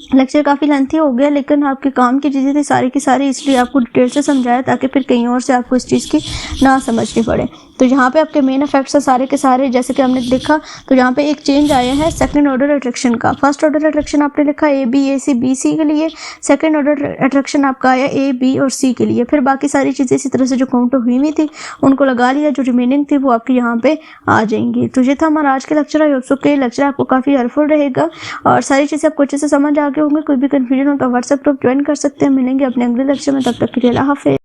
लेक्चर काफ़ी लेंथी हो गया, लेकिन आपके काम की चीज़ें थी सारी की सारी, इसलिए आपको डिटेल से समझाया ताकि फिर कहीं और से आपको इस चीज़ की ना समझनी पड़े। तो यहाँ पे आपके मेन इफेक्ट्स हैं सारे के सारे, जैसे कि हमने देखा तो यहाँ पे एक चेंज आया है सेकंड ऑर्डर अट्रैक्शन का। फर्स्ट ऑर्डर अट्रैक्शन आपने लिखा ए B A C B C के लिए, सेकंड ऑर्डर अट्रैक्शन आपका आया ए बी और सी के लिए। फिर बाकी सारी चीज़ें इसी तरह से जो काउंट हुई हुई थी उनको लगा लिया, जो रिमेनिंग थी वो आपके यहाँ पे आ जाएंगी। तो ये था हमारा आज के लेक्चर। आई होप सो के लेक्चर आपको काफ़ी हेल्पफुल रहेगा और सारी चीज़ें आपको अच्छे से समझ आ गए होंगे। कोई भी कन्फ्यूजन हो तो व्हाट्सएप ग्रुप ज्वाइन कर सकते हैं। मिलेंगे अपने अगले लेक्चर में, तब तक के लिए अल्लाह हाफिज़।